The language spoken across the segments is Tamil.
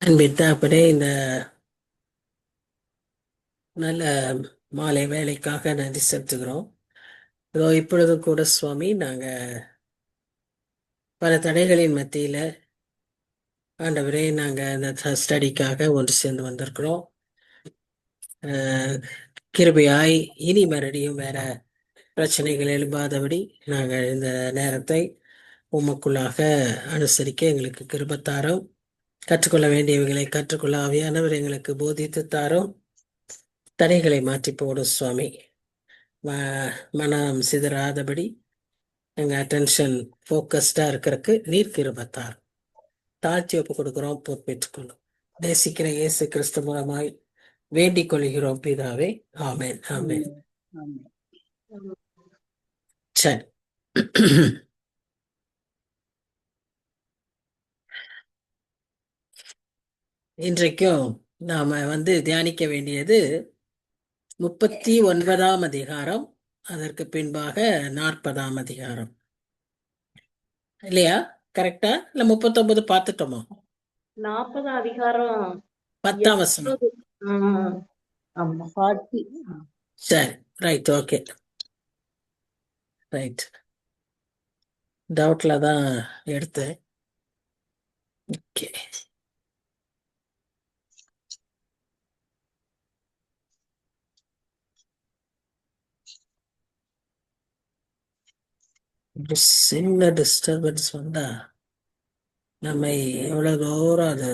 அன்பித்தாப்படே இந்த நல்ல மாலை வேலைக்காக நன்றி செலுத்துகிறோம். இதோ இப்பொழுதும் கூட சுவாமி, பல தடைகளின் மத்தியில ஆண்டவரே இந்த ஸ்டடிக்காக ஒன்று சேர்ந்து வந்திருக்கிறோம். கிருபையாய் இனி மறுபடியும் வேற பிரச்சனைகள் எழும்பாதபடி நாங்கள் இந்த நேரத்தை உமக்குள்ளாக அனுசரிக்க எங்களுக்கு கிருபத்தாரும், கற்றுக்கொள்ள வேண்டியவைகளை கற்றுக்கொள்ள ஆவியானவர் எங்களுக்கு போதித்து தாரும். தடைகளை மாற்றி போடும் சுவாமி. மனம் சிதறாதபடி எங்கள் அட்டென்ஷன் ஃபோக்கஸ்டாக இருக்கிறதுக்கு நீர் கிருபத்தார். தாழ்த்தி ஒப்பு கொடுக்குறோம், பொறுப்பேற்றுக்கொள்ளும். நேசிக்கிற இயேசு கிறிஸ்து மூலமாய் வேண்டிக் கொள்கிறோம் பிதாவே. ஆமென், ஆமென். சரி. இன்றைக்கும் நாம தியானிக்க வேண்டியது 39ஆம் அதிகாரம், அதற்கு பின்பாக 40ஆம் அதிகாரம். இல்லையா? கரெக்டா? இல்ல 39 பார்த்துட்டோமா? 40 அதிகாரம் 10ஆம் வசனம். சரி, ரைட், ஓகே, ரைட். டவுட்ல தான் எடுத்தேன். ஓகே. சின்ன டிஸ்டர்பன்ஸ் வந்தா நம்ம எவ்வளவு தூரம் அது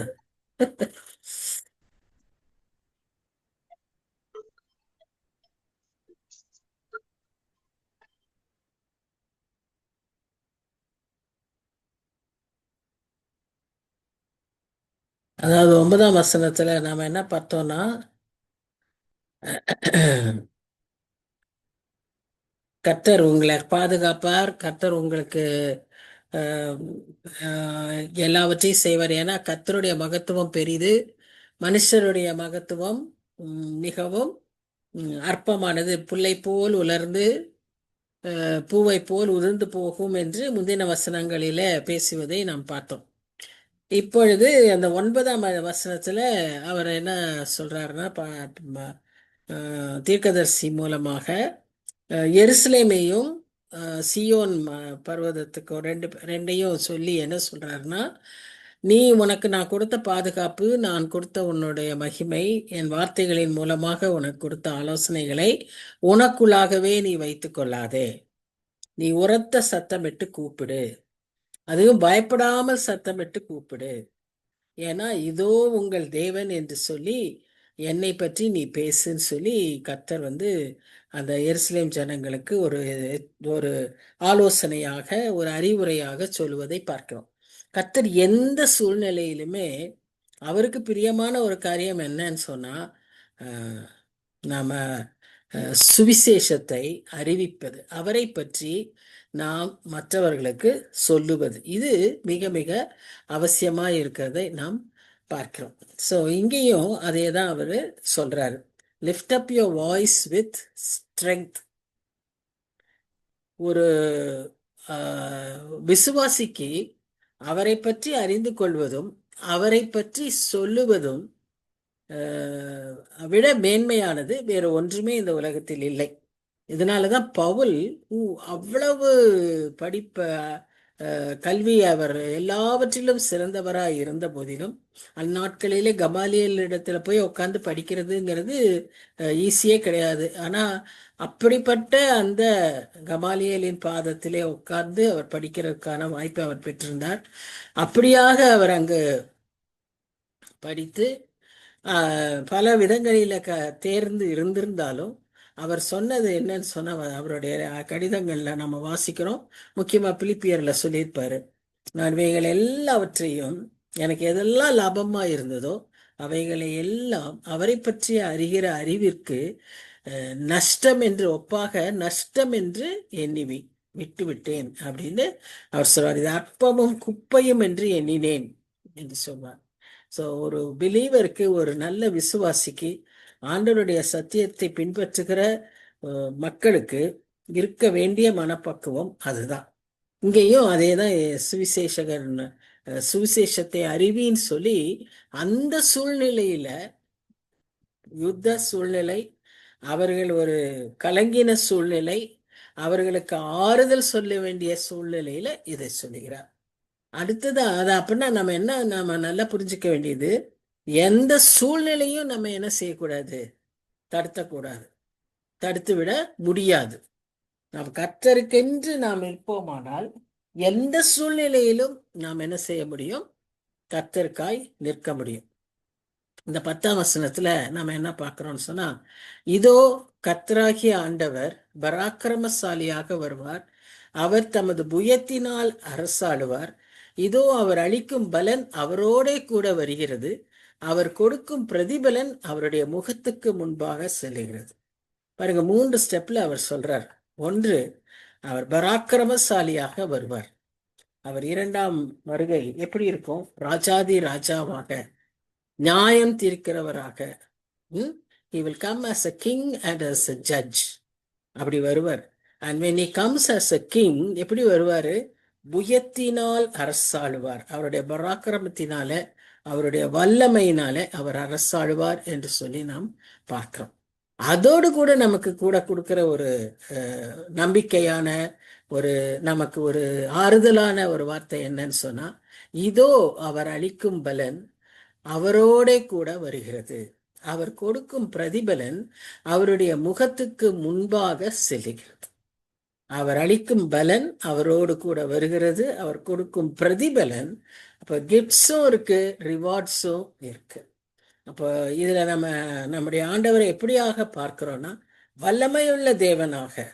அதாவது 9ஆம் வசனத்துல நாம என்ன பார்த்தோம்னா, கர்த்தர் உங்களை பாதுகாப்பார், கர்த்தர் உங்களுக்கு எல்லாவற்றையும் செய்வார். ஏன்னா கர்த்தருடைய மகத்துவம் பெரிது, மனுஷருடைய மகத்துவம் மிகவும் அற்பமானது. புல்லை போல் உலர்ந்து பூவை போல் உதிர்ந்து போகும் என்று முந்தின வசனங்களில பேசுவதை நாம் பார்த்தோம். இப்பொழுது அந்த 9ஆம் வசனத்துல அவர் என்ன சொல்றாருன்னா, தீர்க்கதரிசி மூலமாக எருசலேமையும் சியோன் பர்வதத்துக்கு ரெண்டையும் சொல்லி என்ன சொல்றாருன்னா, நீ உனக்கு நான் கொடுத்த பாதுகாப்பு, நான் கொடுத்த உன்னுடைய மகிமை, என் வார்த்தைகளின் மூலமாக உனக்கு கொடுத்த ஆலோசனைகளை உனக்குள்ளாகவே நீ வைத்துக் கொள்ளாதே. நீ உரத்த சத்தமிட்டு கூப்பிடு, அதுவும் பயப்படாமல் சத்தமிட்டு கூப்பிடு. ஏன்னா இதோ உங்கள் தேவன் என்று சொல்லி என்னை பற்றி நீ பேசுன்னு சொல்லி கர்த்தர் அந்த எருசலேம் ஜனங்களுக்கு ஒரு ஒரு ஆலோசனையாக, ஒரு அறிவுரையாக சொல்வதை பார்க்கிறோம். கர்த்தர் எந்த சூழ்நிலையிலுமே அவருக்கு பிரியமான ஒரு காரியம் என்னன்னு சொன்னா, நாம சுவிசேஷத்தை அறிவிப்பது, அவரை பற்றி நாம் மற்றவர்களுக்கு சொல்லுவது, இது மிக மிக அவசியமா இருக்கிறதை நாம் பார்க்கிறோம். ஸோ இங்கேயும் அதே தான் அவரு சொல்றாரு, lift up your voice with strength. ஒரு விசுவாசிக்கு அவரை பற்றி அறிந்து கொள்வதும் அவரை பற்றி சொல்லுவதும் விட மேன்மையானது வேறு ஒன்றுமே இந்த உலகத்தில் இல்லை. இதனாலதான் பவுல் அவ்வளவு கல்வி, அவர் எல்லாவற்றிலும் சிறந்தவராய் இருந்த போதிலும் அந்நாட்களிலே கமாலியல் இடத்துல போய் உட்காந்து படிக்கிறதுங்கிறது ஈஸியே கிடையாது. ஆனா அப்படிப்பட்ட அந்த கமாலியலின் பாதத்திலே உட்கார்ந்து அவர் படிக்கிறதுக்கான வாய்ப்பை அவர் பெற்றிருந்தார். அப்படியாக அவர் அங்கு படித்து பல விதங்களில தேர்ந்து இருந்திருந்தாலும் அவர் சொன்னது என்னன்னு சொன்ன, அவருடைய கடிதங்கள்ல நம்ம வாசிக்கிறோம். முக்கியமா பிலிப்பியர்ல சொல்லியிருப்பாரு, நான் இவைகள் எல்லாவற்றையும், எனக்கு எதெல்லாம் லாபமா இருந்ததோ அவைகளை எல்லாம் அவரை பற்றிய அறிகிற அறிவிற்கு நஷ்டம் என்று ஒப்பாக நஷ்டம் என்று எண்ணி விட்டு விட்டேன் அப்படின்னு அவர் சொல்வார். இது அற்பமும் குப்பையும் என்று எண்ணினேன் என்று சொல்வார். ஸோ ஒரு பிலீவருக்கு, ஒரு நல்ல விசுவாசிக்கு, ஆண்டவருடைய சத்தியத்தை பின்பற்றுகிற மக்களுக்கு இருக்க வேண்டிய மனப்பக்குவம் அதுதான். இங்கேயும் அதே தான் சுவிசேஷகர் சுவிசேஷத்தை அறிவின்னு சொல்லி அந்த சூழ்நிலையில, யுத்த சூழ்நிலை, அவர்கள் ஒரு கலங்கின சூழ்நிலை, அவர்களுக்கு ஆறுதல் சொல்ல வேண்டிய சூழ்நிலையில இதை சொல்லுகிறார். அடுத்தது அது அப்படின்னா நம்ம நல்லா புரிஞ்சுக்க வேண்டியது, எந்த சூழ்நிலையும் நம்ம என்ன செய்யக்கூடாது, தடுத்தக்கூடாது, தடுத்து விட முடியாது. நாம் கர்த்தருக்கென்று நாம் இருப்போமானால் எந்த சூழ்நிலையிலும் நாம் என்ன செய்ய முடியும், கர்த்தருக்காய் நிற்க முடியும். இந்த 10ஆம் வசனத்துல நம்ம என்ன பார்க்கிறோம்னு சொன்னா, இதோ கர்த்தராகிய ஆண்டவர் பராக்கிரமசாலியாக வருவார், அவர் தமது புயத்தினால் அரசாளுவார், இதோ அவர் அளிக்கும் பலன் அவரோடே கூட வருகிறது, அவர் கொடுக்கும் பிரதிபலன் அவருடைய முகத்துக்கு முன்பாக செல்லுகிறது. பாருங்க, 3 ஸ்டெப்ல அவர் சொல்றார். ஒன்று, அவர் பராக்கிரமசாலியாக வருவார். அவர் 2ஆம் வருகை எப்படி இருக்கும், ராஜாதி ராஜாவாக, நியாயம் தீர்க்கிறவராக. He will come as a king and as a judge. அப்படி வருவார். And when he comes as a king, எப்படி வருவாரு, புயத்தினால் அரசாளுவார். அவருடைய பராக்கிரமத்தினால, அவருடைய வல்லமையினால அவர் அரசாளுவார் என்று சொல்லி நாம் பார்க்கிறோம். அதோடு கூட நமக்கு கூட கொடுக்கிற ஒரு நம்பிக்கையான நமக்கு ஒரு ஆறுதலான ஒரு வார்த்தை என்னன்னு சொன்னா, இதோ அவர் அளிக்கும் பலன் அவரோட கூட வருகிறது, அவர் கொடுக்கும் பிரதிபலன் அவருடைய முகத்துக்கு முன்பாக செல்லுகிறது. அவர் அளிக்கும் பலன் அவரோடு கூட வருகிறது, அவர் கொடுக்கும் பிரதிபலன், அப்ப கிஃப்ட்ஸும் இருக்கு, ரிவார்ட்ஸும் இருக்கு. அப்போ இதுல நம்முடைய ஆண்டவரை எப்படியாக பார்க்கிறோம்னா, வல்லமையுள்ள தேவனாக,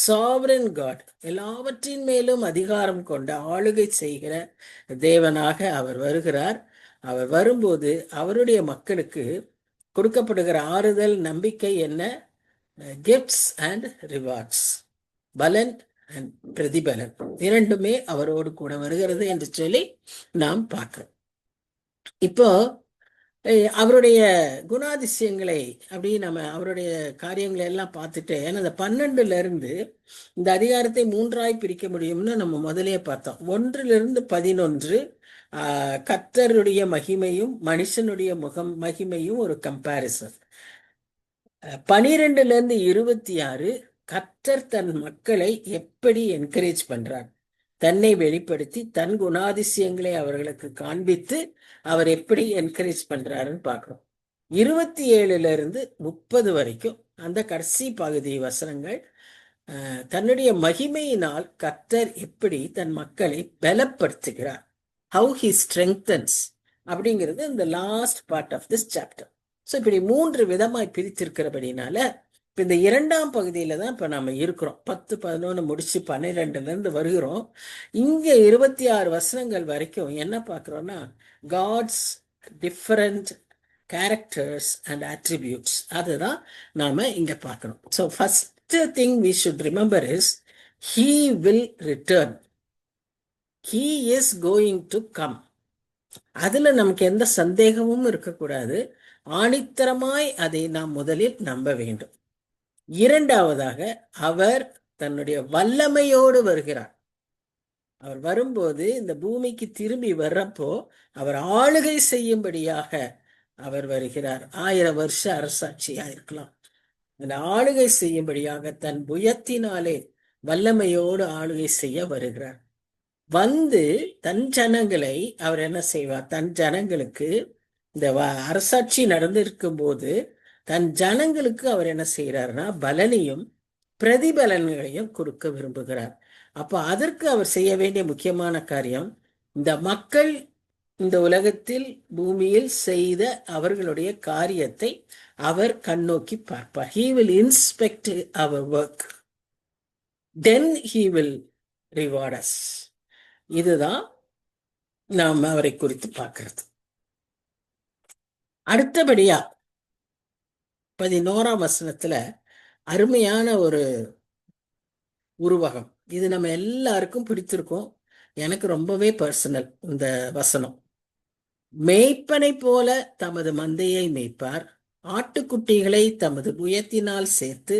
சாவரன் காட், எல்லாவற்றின் மேலும் அதிகாரம் கொண்ட ஆளுகை செய்கிற தேவனாக அவர் வருகிறார். அவர் வரும்போது அவருடைய மக்களுக்கு கொடுக்கப்படுகிற ஆறுதல், நம்பிக்கை என்ன, கிஃப்ட்ஸ் அண்ட் ரிவார்ட்ஸ், பலன் அண்ட் பிரதிபலன், இரண்டுமே அவரோடு கூட வருகிறது என்று சொல்லி நாம் பார்க்கிறோம். இப்போ அவருடைய குணாதிசயங்களை அப்படி நம்ம அவருடைய காரியங்களை எல்லாம் பார்த்துட்டு, ஏன்னா அந்த 12ல இருந்து இந்த அதிகாரத்தை 3ஆய் பிரிக்க முடியும்னு நம்ம முதலே பார்த்தோம். 1லிருந்து 11 கர்த்தருடைய மகிமையும் மனுஷனுடைய மகிமையும் ஒரு கம்பாரிசன். 12லிருந்து 26 கர்த்தர் தன் மக்களை எப்படி என்கரேஜ் பண்றார், தன்னை வெளிப்படுத்தி தன் குணாதிசயங்களை அவர்களுக்கு காண்பித்து அவர் எப்படி என்கரேஜ் பண்றாருன்னு பார்க்கிறோம். 27லிருந்து 30 வரைக்கும் அந்த கடைசி பகுதி வசனங்கள் தன்னுடைய மகிமையினால் கர்த்தர் எப்படி தன் மக்களை பலப்படுத்துகிறார், how he strengthens அப்படிங்கிறது இந்த last part of this chapter. So இப்படி 3 விதமாய் பிரித்திருக்கிறபடினால இப்போ இந்த 2ஆம் பகுதியில தான் இப்போ நம்ம இருக்கிறோம். 10, 11 முடிச்சு 12லேருந்து வருகிறோம். இங்க 26 வசனங்கள் வரைக்கும் என்ன பார்க்குறோம்னா, gods different characters and attributes, அதுதான் நாம இங்க பார்க்கணும். So first thing we should remember is he will return, he is going to come. அதுல நமக்கு எந்த சந்தேகமும் இருக்கக்கூடாது. ஆணித்தரமாய் அதை நாம் முதலில் நம்ப வேண்டும். 2ஆவதாக அவர் தன்னுடைய வல்லமையோடு வருகிறார். அவர் வரும்போது இந்த பூமிக்கு திரும்பி வர்றப்போ அவர் ஆளுகை செய்யும்படியாக அவர் வருகிறார். 1000 வருஷ அரசாட்சியா இருக்கலாம். அந்த ஆளுகை செய்யும்படியாக தன் புயத்தினாலே வல்லமையோடு ஆளுகை செய்ய வருகிறார். வந்து தன் ஜனங்களை அவர் என்ன செய்வார், தன் ஜனங்களுக்கு இந்த அரசாட்சி நடந்திருக்கும் போது தன் ஜனங்களுக்கு அவர் என்ன செய்யறாருன்னா பலனையும் பிரதிபலன்களையும் கொடுக்க விரும்புகிறார். அப்போ அதற்கு அவர் செய்ய வேண்டிய முக்கியமான காரியம், இந்த மக்கள் இந்த உலகத்தில் பூமியில் செய்த அவர்களுடைய காரியத்தை அவர் கண்ணோக்கி பார்ப்பார். He will inspect our work, then he will reward us. இதுதான் நாம் அவரை குறித்து பார்க்கிறது. அடுத்தபடியா 11ஆம் வசனத்துல அருமையான ஒரு உருவகம், இது நம்ம எல்லாருக்கும் பிடித்திருக்கும். எனக்கு ரொம்பவே பர்சனல் இந்த வசனம். மேய்ப்பனை போல தமது மந்தையை மேய்ப்பார், ஆட்டுக்குட்டிகளை தமது புயத்தினால் சேர்த்து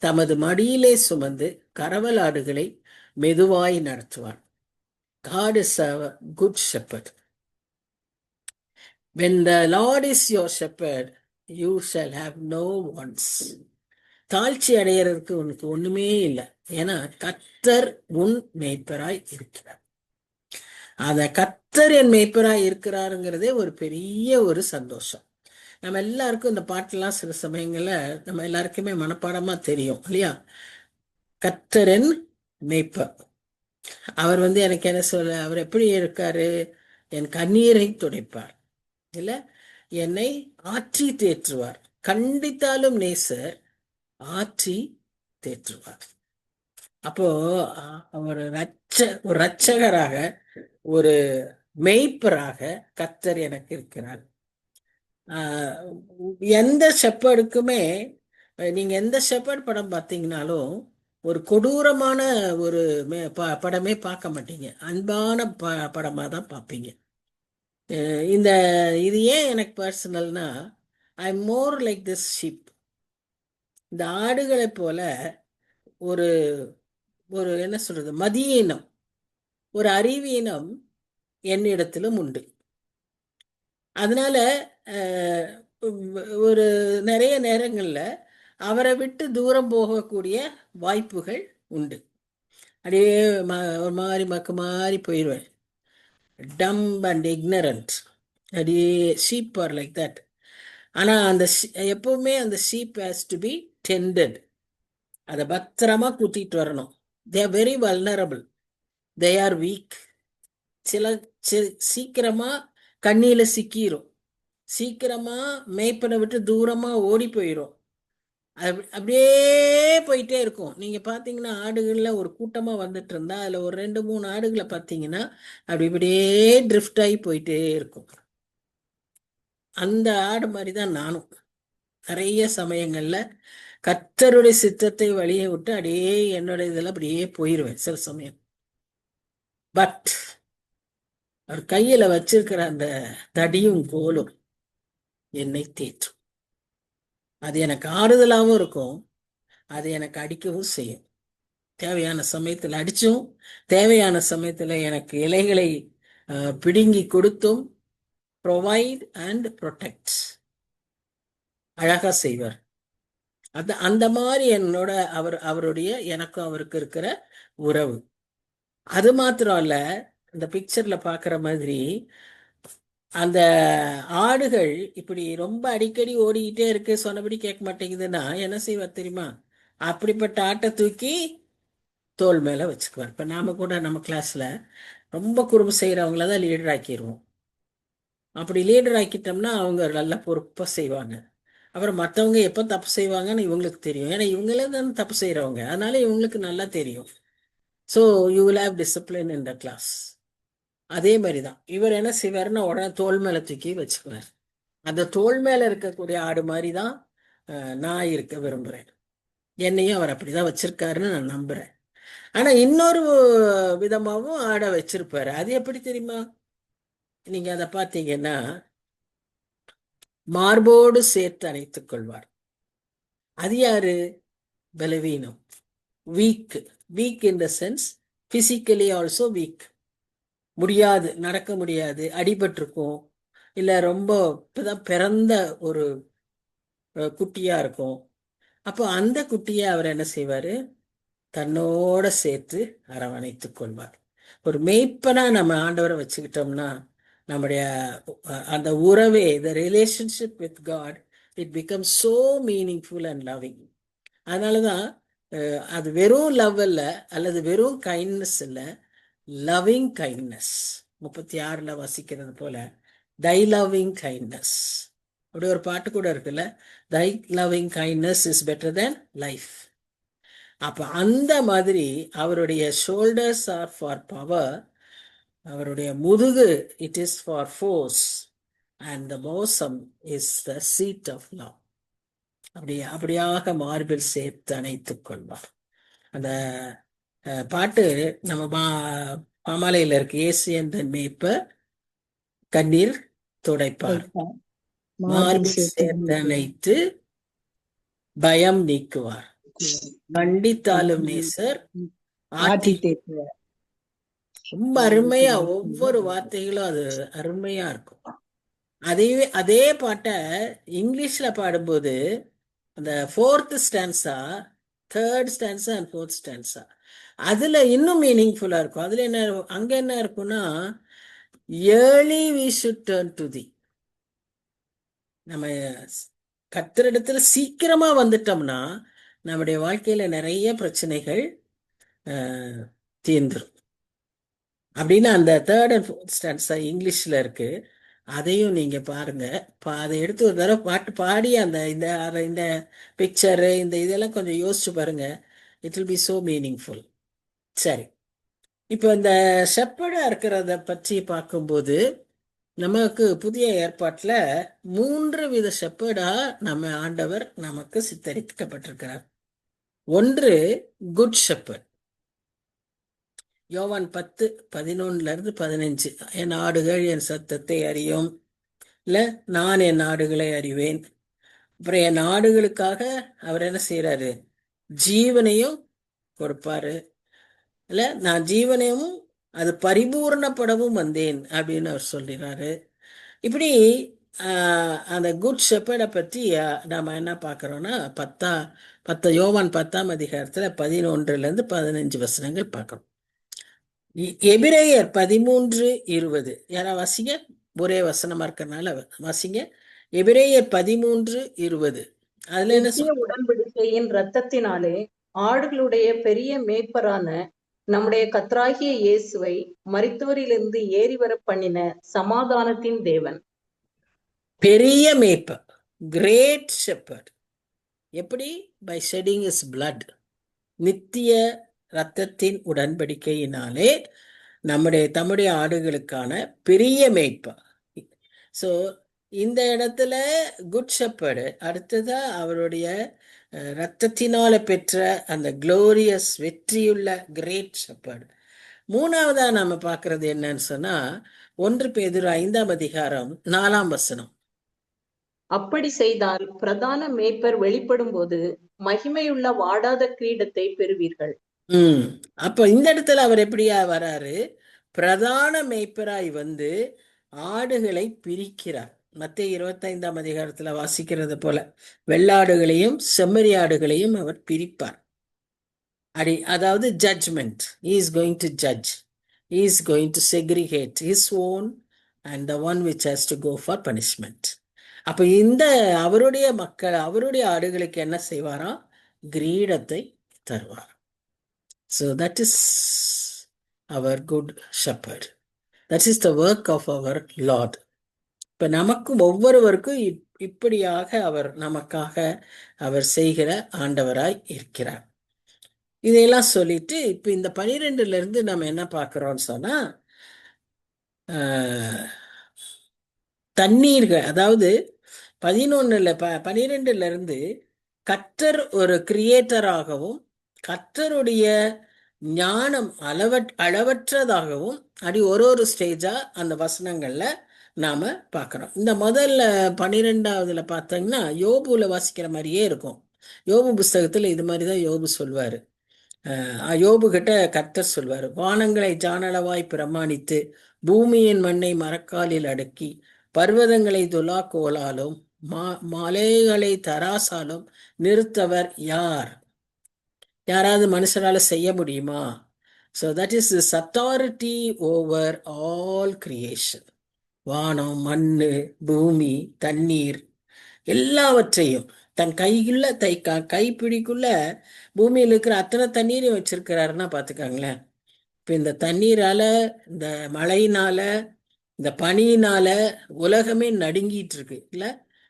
தமது மடியிலே சுமந்து கரவலாடுகளை மெதுவாய் நடத்துவார். God is a good shepherd. When the Lord is your shepherd, you shall have no wants. தாழ்ச்சி அடையறதுக்கு உனக்கு ஒண்ணுமே இல்லை. ஏன்னா கர்த்தர் உன் மேய்ப்பராய் இருக்கிறார். அத கர்த்தர் என் மேய்ப்பராய் இருக்கிறாருங்கிறதே ஒரு பெரிய ஒரு சந்தோஷம். நம்ம எல்லாருக்கும் இந்த பாட்டெல்லாம் சில சமயங்கள்ல நம்ம எல்லாருக்குமே மனப்பாடமா தெரியும் இல்லையா? கர்த்தரின் மேய்ப்பர். அவர் எனக்கு என்ன சொல்ல, அவர் எப்படி இருக்காரு? என் கண்ணீரை துடைப்பார், இல்ல என்னை ஆற்றி தேற்றுவார். கண்டித்தாலும் நேசர் ஆற்றி தேற்றுவார். அப்போ ஒரு ரட்சகராக, ஒரு மெய்ப்பராக கர்த்தர் எனக்கு இருக்கிறார். எந்த ஷெப்பர்டுக்குமே, நீங்க எந்த ஷெப்பர்ட் படம் பார்த்தீங்கன்னாலும் ஒரு கொடூரமான ஒரு படமே பார்க்க மாட்டீங்க. அன்பான படமா தான் பார்ப்பீங்க. இந்த இது ஏன் எனக்கு பர்சனல்னா, ஐ மோர் லைக் திஸ் ஷீப். இந்த ஆடுகளை போல ஒரு ஒரு என்ன சொல்றது, மதியீனம், ஒரு அறிவீனம் என்னிடத்திலும் உண்டு. அதனால ஒரு நிறைய நேரங்கள்ல அவரை விட்டு தூரம் போகக்கூடிய வாய்ப்புகள் உண்டு. அப்படியே ஒரு மாதிரி மக்கு மாதிரி போயிடுவேன். Dumb and ignorant. அப்படியே ஷீப் ஆர் லைக் தட். ஆனா அந்த எப்பவுமே அந்த sheep has to be tended. அதை பத்திரமா கூட்டிட்டு வரணும். They are very vulnerable, they are weak. சில சீக்கிரமா கண்ணியில சிக்கிரும், சீக்கிரமா மேய்ப்பனை விட்டு தூரமா ஓடி போயிடும். அப்படியே போயிட்டே இருக்கும். நீங்க பாத்தீங்கன்னா ஆடுகள்ல ஒரு கூட்டமா வந்துட்டு இருந்தா அதுல ஒரு 2-3 ஆடுகளை பார்த்தீங்கன்னா அப்படி இப்படியே ட்ரிஃப்ட் ஆகி போயிட்டே இருக்கும். அந்த ஆடு மாதிரி தான் நானும். நிறைய சமயங்கள்ல கர்த்தருடைய சித்தத்தை வழியை விட்டு அப்படியே என்னோட இதில் அப்படியே போயிடுவேன் சில சமயம். பட் அவர் கையில வச்சிருக்கிற அந்த தடியும் கோலும் என்னை தேற்றும். அது எனக்கு ஆறுதலாகவும் இருக்கும், அது எனக்கு அடிக்கவும் செய்யும். தேவையான சமயத்தில் அடிச்சும், தேவையான சமயத்தில் எனக்கு இலைகளை பிடுங்கி கொடுத்தும் ப்ரொவைட் அண்ட் ப்ரொடெக்ட் அழகா செய்வார். அந்த மாதிரி என்னோட அவருடைய எனக்கும் அவருக்கு இருக்கிற உறவு. அது மாத்திரம் இல்ல, இந்த பிக்சர்ல பாக்குற மாதிரி அந்த ஆடுகள் இப்படி ரொம்ப அடிக்கடி ஓடிக்கிட்டே இருக்கு, சொன்னபடி கேட்க மாட்டேங்குதுன்னா என்ன செய்வார் தெரியுமா? அப்படிப்பட்ட ஆட்டை தூக்கி தோல் மேல வச்சுக்குவார். இப்ப நாம கூட நம்ம கிளாஸ்ல ரொம்ப குறும்பு செய்யறவங்கள தான் லீடர் ஆக்கிடுவோம். அப்படி லீடர் ஆக்கிட்டோம்னா அவங்க நல்லா பொறுப்பா செய்வாங்க. அப்புறம் மற்றவங்க எப்போ தப்பு செய்வாங்கன்னு இவங்களுக்கு தெரியும். ஏன்னா இவங்களே தான் தப்பு செய்யறவங்க, அதனால இவங்களுக்கு நல்லா தெரியும். So you will have discipline in the class. அதே மாதிரி தான் இவர் என்ன செய்வாருன்னா உடனே தோல் மேல தூக்கி வச்சுக்குவார். அந்த தோல் மேல இருக்கக்கூடிய ஆடு மாதிரி தான் நான் இருக்க விரும்புறேன். என்னையும் அவர் அப்படிதான் வச்சிருக்காருன்னு நான் நம்புறேன். ஆனா இன்னொரு விதமாகவும் ஆடை வச்சிருப்பாரு. அது எப்படி தெரியுமா? நீங்க அதை பார்த்தீங்கன்னா, மார்போடு சேர்த்து அணைத்துக் கொள்வார். அது யாரு? பலவீனம், week. Week in the sense physically also week. முடியாது, நடக்க முடியாது, அடிபட்டிருக்கும், இல்ல ரொம்ப இப்பதான் பிறந்த ஒரு குட்டியா இருக்கும். அப்போ அந்த குட்டியை அவர் என்ன செய்வாரு? தன்னோட சேர்த்து அரவணைத்துக் கொள்வார். ஒரு மேய்ப்பனா நம்ம ஆண்டவரை வச்சுக்கிட்டோம்னா நம்முடைய அந்த உறவே, the relationship with God, it become so meaningful and loving. அதனாலதான் அது வெறும் லவ் அல்ல, அல்லது வெறும் கைண்ட்னஸ் இல்லை, லவ்விங் கைண்ட்னஸ். 36ல வாசிக்கிறது போல தை லவ்விங் கைண்ட்னஸ். அப்படி ஒரு பாட்டு கூட இருக்குல்ல, thy loving kindness is better than life. அப்ப அந்த மாதிரி அவருடைய ஷோல்டர்ஸ் ஆர் ஃபார் பவர், அவருடைய முதுகு it is for force, and the bosom is the seat of love. அப்படியாக மார்பில் சேர்த்து அணைத்துக் கொள்வார். அந்த பாட்டு நம்ம பாமாலையில் இருக்கு. இயேசு என்ற மேய்ப்பர் கண்ணீர் துடைப்பார், மார்பில் சேர்த்து அணைத்து பயம் நீக்குவார், கண்டித்தாலும் நேசர் ஆட்டி தேற்றுவார். ரொம்ப அருமையா ஒவ்வொரு வார்த்தைகளும் அது அருமையா இருக்கும். அதே அதே பாட்டை இங்கிலீஷ்ல பாடும்போது அந்த fourth stanza, third stanza and fourth stanza, அதுல இன்னும் மீனிங்ஃபுல்லா இருக்கும். அதுல என்ன அங்க என்ன இருக்கும்னா, early we should turn to the, நம்ம கர்த்தரிடத்துல சீக்கிரமா வந்துட்டோம்னா நம்முடைய வாழ்க்கையில நிறைய பிரச்சனைகள் தீர்ந்துரும் அப்படின்னு அந்த தேர்ட் அண்ட் ஃபோர்த் ஸ்டான்ஸா இங்கிலீஷ்ல இருக்கு. அதையும் நீங்க பாருங்க. அதை எடுத்து ஒரு தடவை பாட்டு பாடி அந்த இந்த இந்த பிக்சரு இந்த இதெல்லாம் கொஞ்சம் யோசிச்சு பாருங்க. It will be so meaningful. சரி, இப்போ இந்த ஷெப்பர்டா இருக்கிறத பற்றி பார்க்கும்போது நமக்கு புதிய ஏற்பாட்டில் 3 வித ஷெப்பர்டா நம்ம ஆண்டவர் நமக்கு சித்தரிக்கப்பட்டிருக்கிறார். ஒன்று குட் ஷெப்பர்ட். யோவான் 10:11-15, என் ஆடுகள் என் சத்தத்தை அறியும், இல்ல நான் என் ஆடுகளை அறிவேன். அப்புறம் என் ஆடுகளுக்காக அவர் என்ன செய்யறாரு, ஜீவனையும் கொடுப்பாரு, இல்ல நான் ஜீவனையும் அது பரிபூர்ணப்படவும் வந்தேன் அப்படின்னு அவர் சொல்றாரு. இப்படி அந்த குட் ஷெப்பர்டை பற்றி நாம என்ன பார்க்குறோம்னா யோவான் 10 11-15 வசனங்கள் பார்க்குறோம். எபிரேயர் 13:20, யாரா வாசிங்க, ஒரே வசனமா இருக்கிறனால வாசிங்க. எபிரேயர் 13:20, அதுல என்ன நித்திய உடன்படிக்கையின் இரத்தத்தினாலே ஆடுகளுடைய பெரிய மேய்ப்பரான நம்முடைய கர்த்தராகிய இயேசுவை மரித்தோரிலிருந்து ஏறி வர பண்ணின சமாதானத்தின் தேவன். பெரிய மேய்ப்பர், கிரேட் ஷெப்பர்ட். எப்படி? By shedding is blood. நித்திய இரத்தத்தின் உடன்படிக்கையினாலே தம்முடைய ஆடுகளுக்கான பெரிய மேய்ப்பர். ஸோ இந்த இடத்துல குட் ஷெப்பர்டு, அடுத்ததா அவருடைய இரத்தத்தினால பெற்ற அந்த குளோரியஸ் வெற்றியுள்ள கிரேட் ஷெப்பர்டு. மூணாவதா நாம பார்க்கறது என்னன்னு சொன்னா 1 பேதுரு 5:4 அப்படி செய்தால் பிரதான மேய்ப்பர் வெளிப்படும் போது மகிமையுள்ள வாடாத கிரீடத்தை பெறுவீர்கள். அப்ப இந்த இடத்துல அவர் எப்படியா வராரு? பிரதான மேய்ப்பராய் வந்து ஆடுகளை பிரிக்கிறார். மத்தேயு 25 வாசிக்கிறது போல வெள்ளாடுகளையும் செம்மறி ஆடுகளையும் அவர் பிரிப்பார். அதாவது judgement. He is going to judge. He is going to segregate his own and the one which has to go for punishment. அப்ப இந்த அவருடைய மக்கள், அவருடைய ஆடுகளுக்கு என்ன செய்வாராம்? கிரீடத்தை தருவார். So that is our good shepherd. That is the work of our Lord. இப்ப நமக்கும் ஒவ்வொருவருக்கும் இப்படியாக அவர் நமக்காக அவர் செய்கிற ஆண்டவராய் இருக்கிறார். இதையெல்லாம் சொல்லிட்டு இப்ப இந்த 12ல இருந்து நம்ம என்ன பார்க்கிறோம்னு சொன்னா, தண்ணீர்கள், அதாவது 12ல இருந்து கர்த்தர் ஒரு கிரியேட்டராகவும் கர்த்தருடைய ஞானம் அளவற்றதாகவும் ஒரு ஸ்டேஜா அந்த வசனங்கள்ல நாம பார்க்கிறோம். இந்த முதல்ல 12வதுல பார்த்தீங்கன்னா யோபுல வாசிக்கிற மாதிரியே இருக்கும். யோபு புஸ்தகத்துல இது மாதிரிதான் யோபு சொல்வாரு. யோபு கிட்ட கர்த்தர் சொல்வாரு, வானங்களை ஜானளவாய் பிரமாணித்து பூமியின் மண்ணை மரக்காலில் அடுக்கி பர்வதங்களை துலாக்கோலாலும் மலைகளை தராசாலும் நிறுத்தவர் யார்? யாராவது மனுஷரால செய்ய முடியுமா? So that is this authority over all creation. வானம், மண்ணு, பூமி, தண்ணீர் எல்லாவற்றையும் தன் கைப்பிடிக்குள்ள பூமியில் இருக்கிற அத்தனை தண்ணீரையும் வச்சிருக்கிறாருன்னா பாத்துக்காங்களேன். இப்ப இந்த தண்ணீரால, இந்த மழையினால, இந்த பனியினால உலகமே நடுங்கிட்டு இருக்கு இல்ல?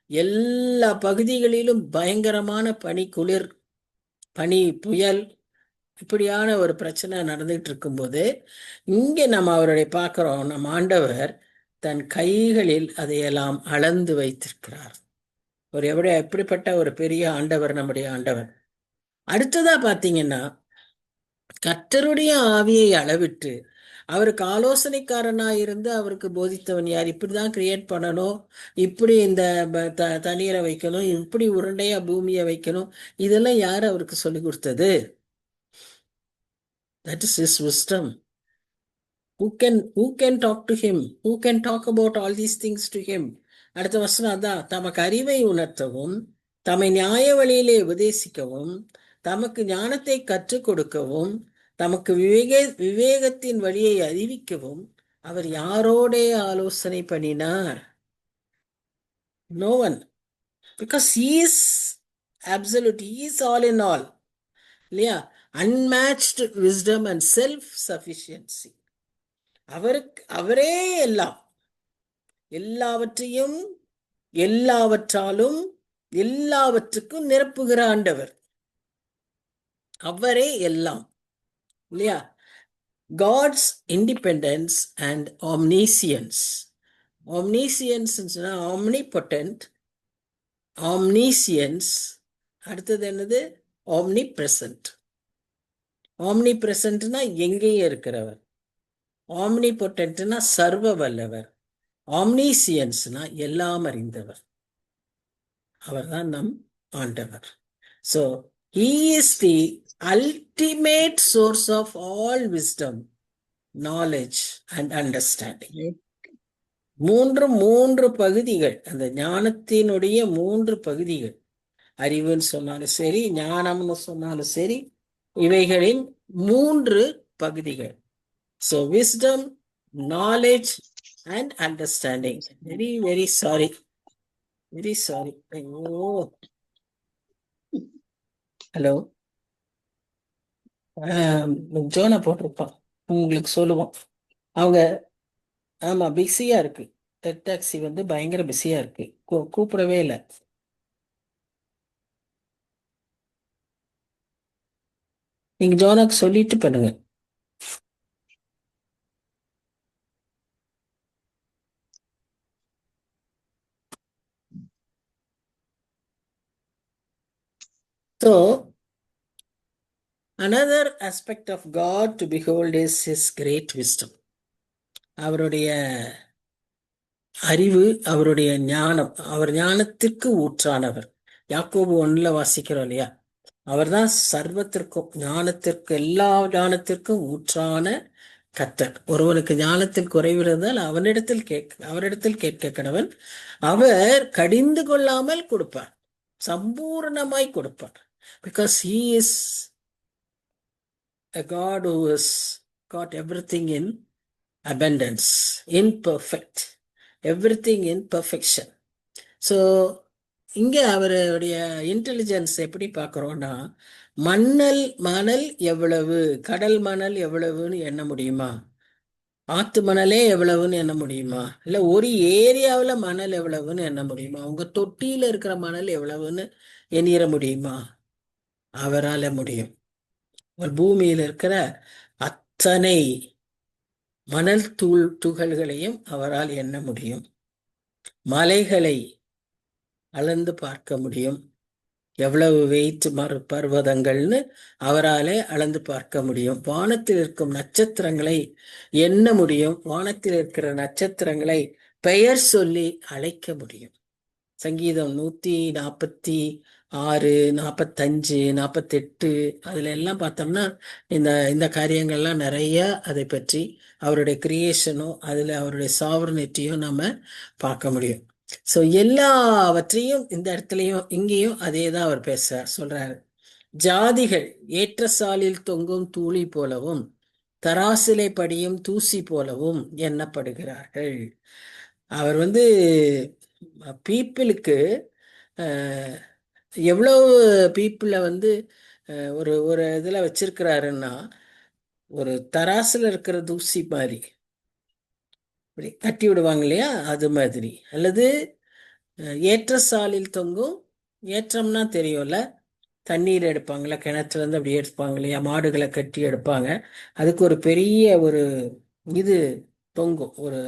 எல்லா பகுதிகளிலும் பயங்கரமான பனி, குளிர், பனி, புயல், இப்படியான ஒரு பிரச்சனை நடந்துகிட்டு இருக்கும்போது இங்கே நம்ம அவருடைய பார்க்கிறோம், நம் ஆண்டவர் தன் கைகளில் அதையெல்லாம் அளந்து வைத்திருக்கிறார். எப்படிப்பட்ட ஒரு பெரிய ஆண்டவர் நம்முடைய ஆண்டவர். அடுத்ததா பாத்தீங்கன்னா கர்த்தருடைய ஆவியை அளவிட்டு அவருக்கு ஆலோசனைக்காரனா இருந்து அவருக்கு போதித்தவன் யார்? இப்படிதான் கிரியேட் பண்ணணும், இப்படி இந்த தண்ணீரை வைக்கணும், இப்படி உருண்டையா பூமியை வைக்கணும், இதெல்லாம் யார் அவருக்கு சொல்லி கொடுத்தது? That is his wisdom. who can talk to him, who can talk about all these things to him. அடுத்த வசனம் அதான், தமக்கு அறிவை உணர்த்தவும் தம்மை நியாய வழியிலே உபதேசிக்கவும் தமக்கு ஞானத்தை கற்றுக் கொடுக்கவும் தமக்கு விவேகத்தின் வழியை அறிவிக்கவும் அவர் யாரோடே ஆலோசனை பண்ணினார்? No one. Because he is absolute, he is all in all. இல்லையா? Unmatched wisdom and self-sufficiency. அவரே எல்லாம், எல்லாவற்றையும் எல்லாவற்றாலும் எல்லாவற்றுக்கும் நிரப்புகிற ஆண்டவர். அவரே எல்லாம், இல்லையா? God's independence and omniscience. Omniscience, omnipotent, omniscience. அடுத்தது என்னது? omnipresent. omnipresentனா எங்கேயே இருக்கிறவர். omnipotentனா சர்வ வல்லவர். omniscienceனா எல்லாம் அறிந்தவர். அவர்தான் நம் ஆண்டவர். So he is the ultimate source of all wisdom, knowledge and understanding. மூன்று பகுதிகள், அந்த ஞானத்தினுடைய 3 பகுதிகள். அறிவுன்னு சொன்னாலும் சரி, ஞானம்னு சொன்னாலும் சரி, இவைகளின் 3 பகுதிகள். So wisdom, knowledge and understanding. Very, very sorry. Very sorry. Oh. Hello, ஜோனா போட்டிருப்பான், உங்களுக்கு சொல்லுவோம். அவங்க ஆமா பிஸியா இருக்கு, டெக் டாக்ஸி வந்து பயங்கர பிஸியா இருக்கு, கூப்பிடவே இல்லை. நீங்க ஜோனாக்கு சொல்லிட்டு பண்ணுங்க. So another aspect of God to behold is his great wisdom. அவருடைய அறிவு, அவருடைய ஞானம், அவர் ஞானத்திற்கு ஊற்றானவர். யாக்கோபு 1 வாசிக்கிறோம் இல்லையா? அவர்தான் சர்வத்திற்கும், ஞானத்திற்கு, எல்லா ஞானத்திற்கும் ஊற்றான கர்த்தர். ஒருவனுக்கு ஞானத்தில் குறைவு இருந்தால் அவரிடத்தில் கேட்க கடவன். அவர் கடிந்து கொள்ளாமல் கொடுப்பார், சம்பூர்ணமாய் கொடுப்பார். Because he is a God who has got everything in abundance, imperfect, everything in perfection. So இங்க அவருடைய இன்டெலிஜென்ஸ் எப்படி பார்க்கிறோம்னா, மணல் எவ்வளவு, கடல் மணல் எவ்வளவுன்னு எண்ண முடியுமா? ஆத்து மணலே எவ்வளவுன்னு எண்ண முடியுமா? இல்ல ஒரு ஏரியாவில் மணல் எவ்வளவுன்னு எண்ண முடியுமா? உங்க தொட்டியில இருக்கிற மணல் எவ்வளவுன்னு எண்ணிட முடியுமா? அவரால முடியும். ஒரு பூமியில் இருக்கிற அத்தனை மணல் துகள்களையும் அவரால் எண்ண முடியும். மலைகளை அளந்து பார்க்க முடியும். எவ்வளவு வெயிட் பர்வதங்கள்னு அவராலே அளந்து பார்க்க முடியும். வானத்தில் இருக்கும் நட்சத்திரங்களை எண்ண முடியும். வானத்தில் இருக்கிற நட்சத்திரங்களை பெயர் சொல்லி அழைக்க முடியும். சங்கீதம் 146, 45, 48 அதுல எல்லாம் பார்த்தோம்னா இந்த காரியங்கள்லாம் நிறைய அதை பற்றி, அவருடைய கிரியேஷனும் அதுல அவருடைய சாவர்னிட்டியும் நம்ம பார்க்க முடியும். ஸோ எல்லாவற்றையும் இந்த இடத்துலையும் இங்கேயும் அதே தான் அவர் சொல்றாரு. ஜாதிகள் ஏற்ற சாலில் தொங்கும் தூளி போலவும் தராசிலை படியும் தூசி போலவும் எண்ணப்படுகிறார்கள். அவர் வந்து பீப்புளுக்கு எவ்வளவு பீப்புளை வந்து ஒரு இதில் வச்சிருக்கிறாருன்னா, ஒரு தராசில் இருக்கிற தூசி மாதிரி இப்படி தட்டி விடுவாங்க இல்லையா, அது மாதிரி. அல்லது ஏற்ற சாலில் தொங்கும், ஏற்றம்னா தெரியும்ல, தண்ணீர் எடுப்பாங்களா, கிணத்துல இருந்து அப்படி எடுப்பாங்க இல்லையா, மாடுகளை கட்டி எடுப்பாங்க, அதுக்கு ஒரு பெரிய ஒரு இது தொங்கும், ஒரு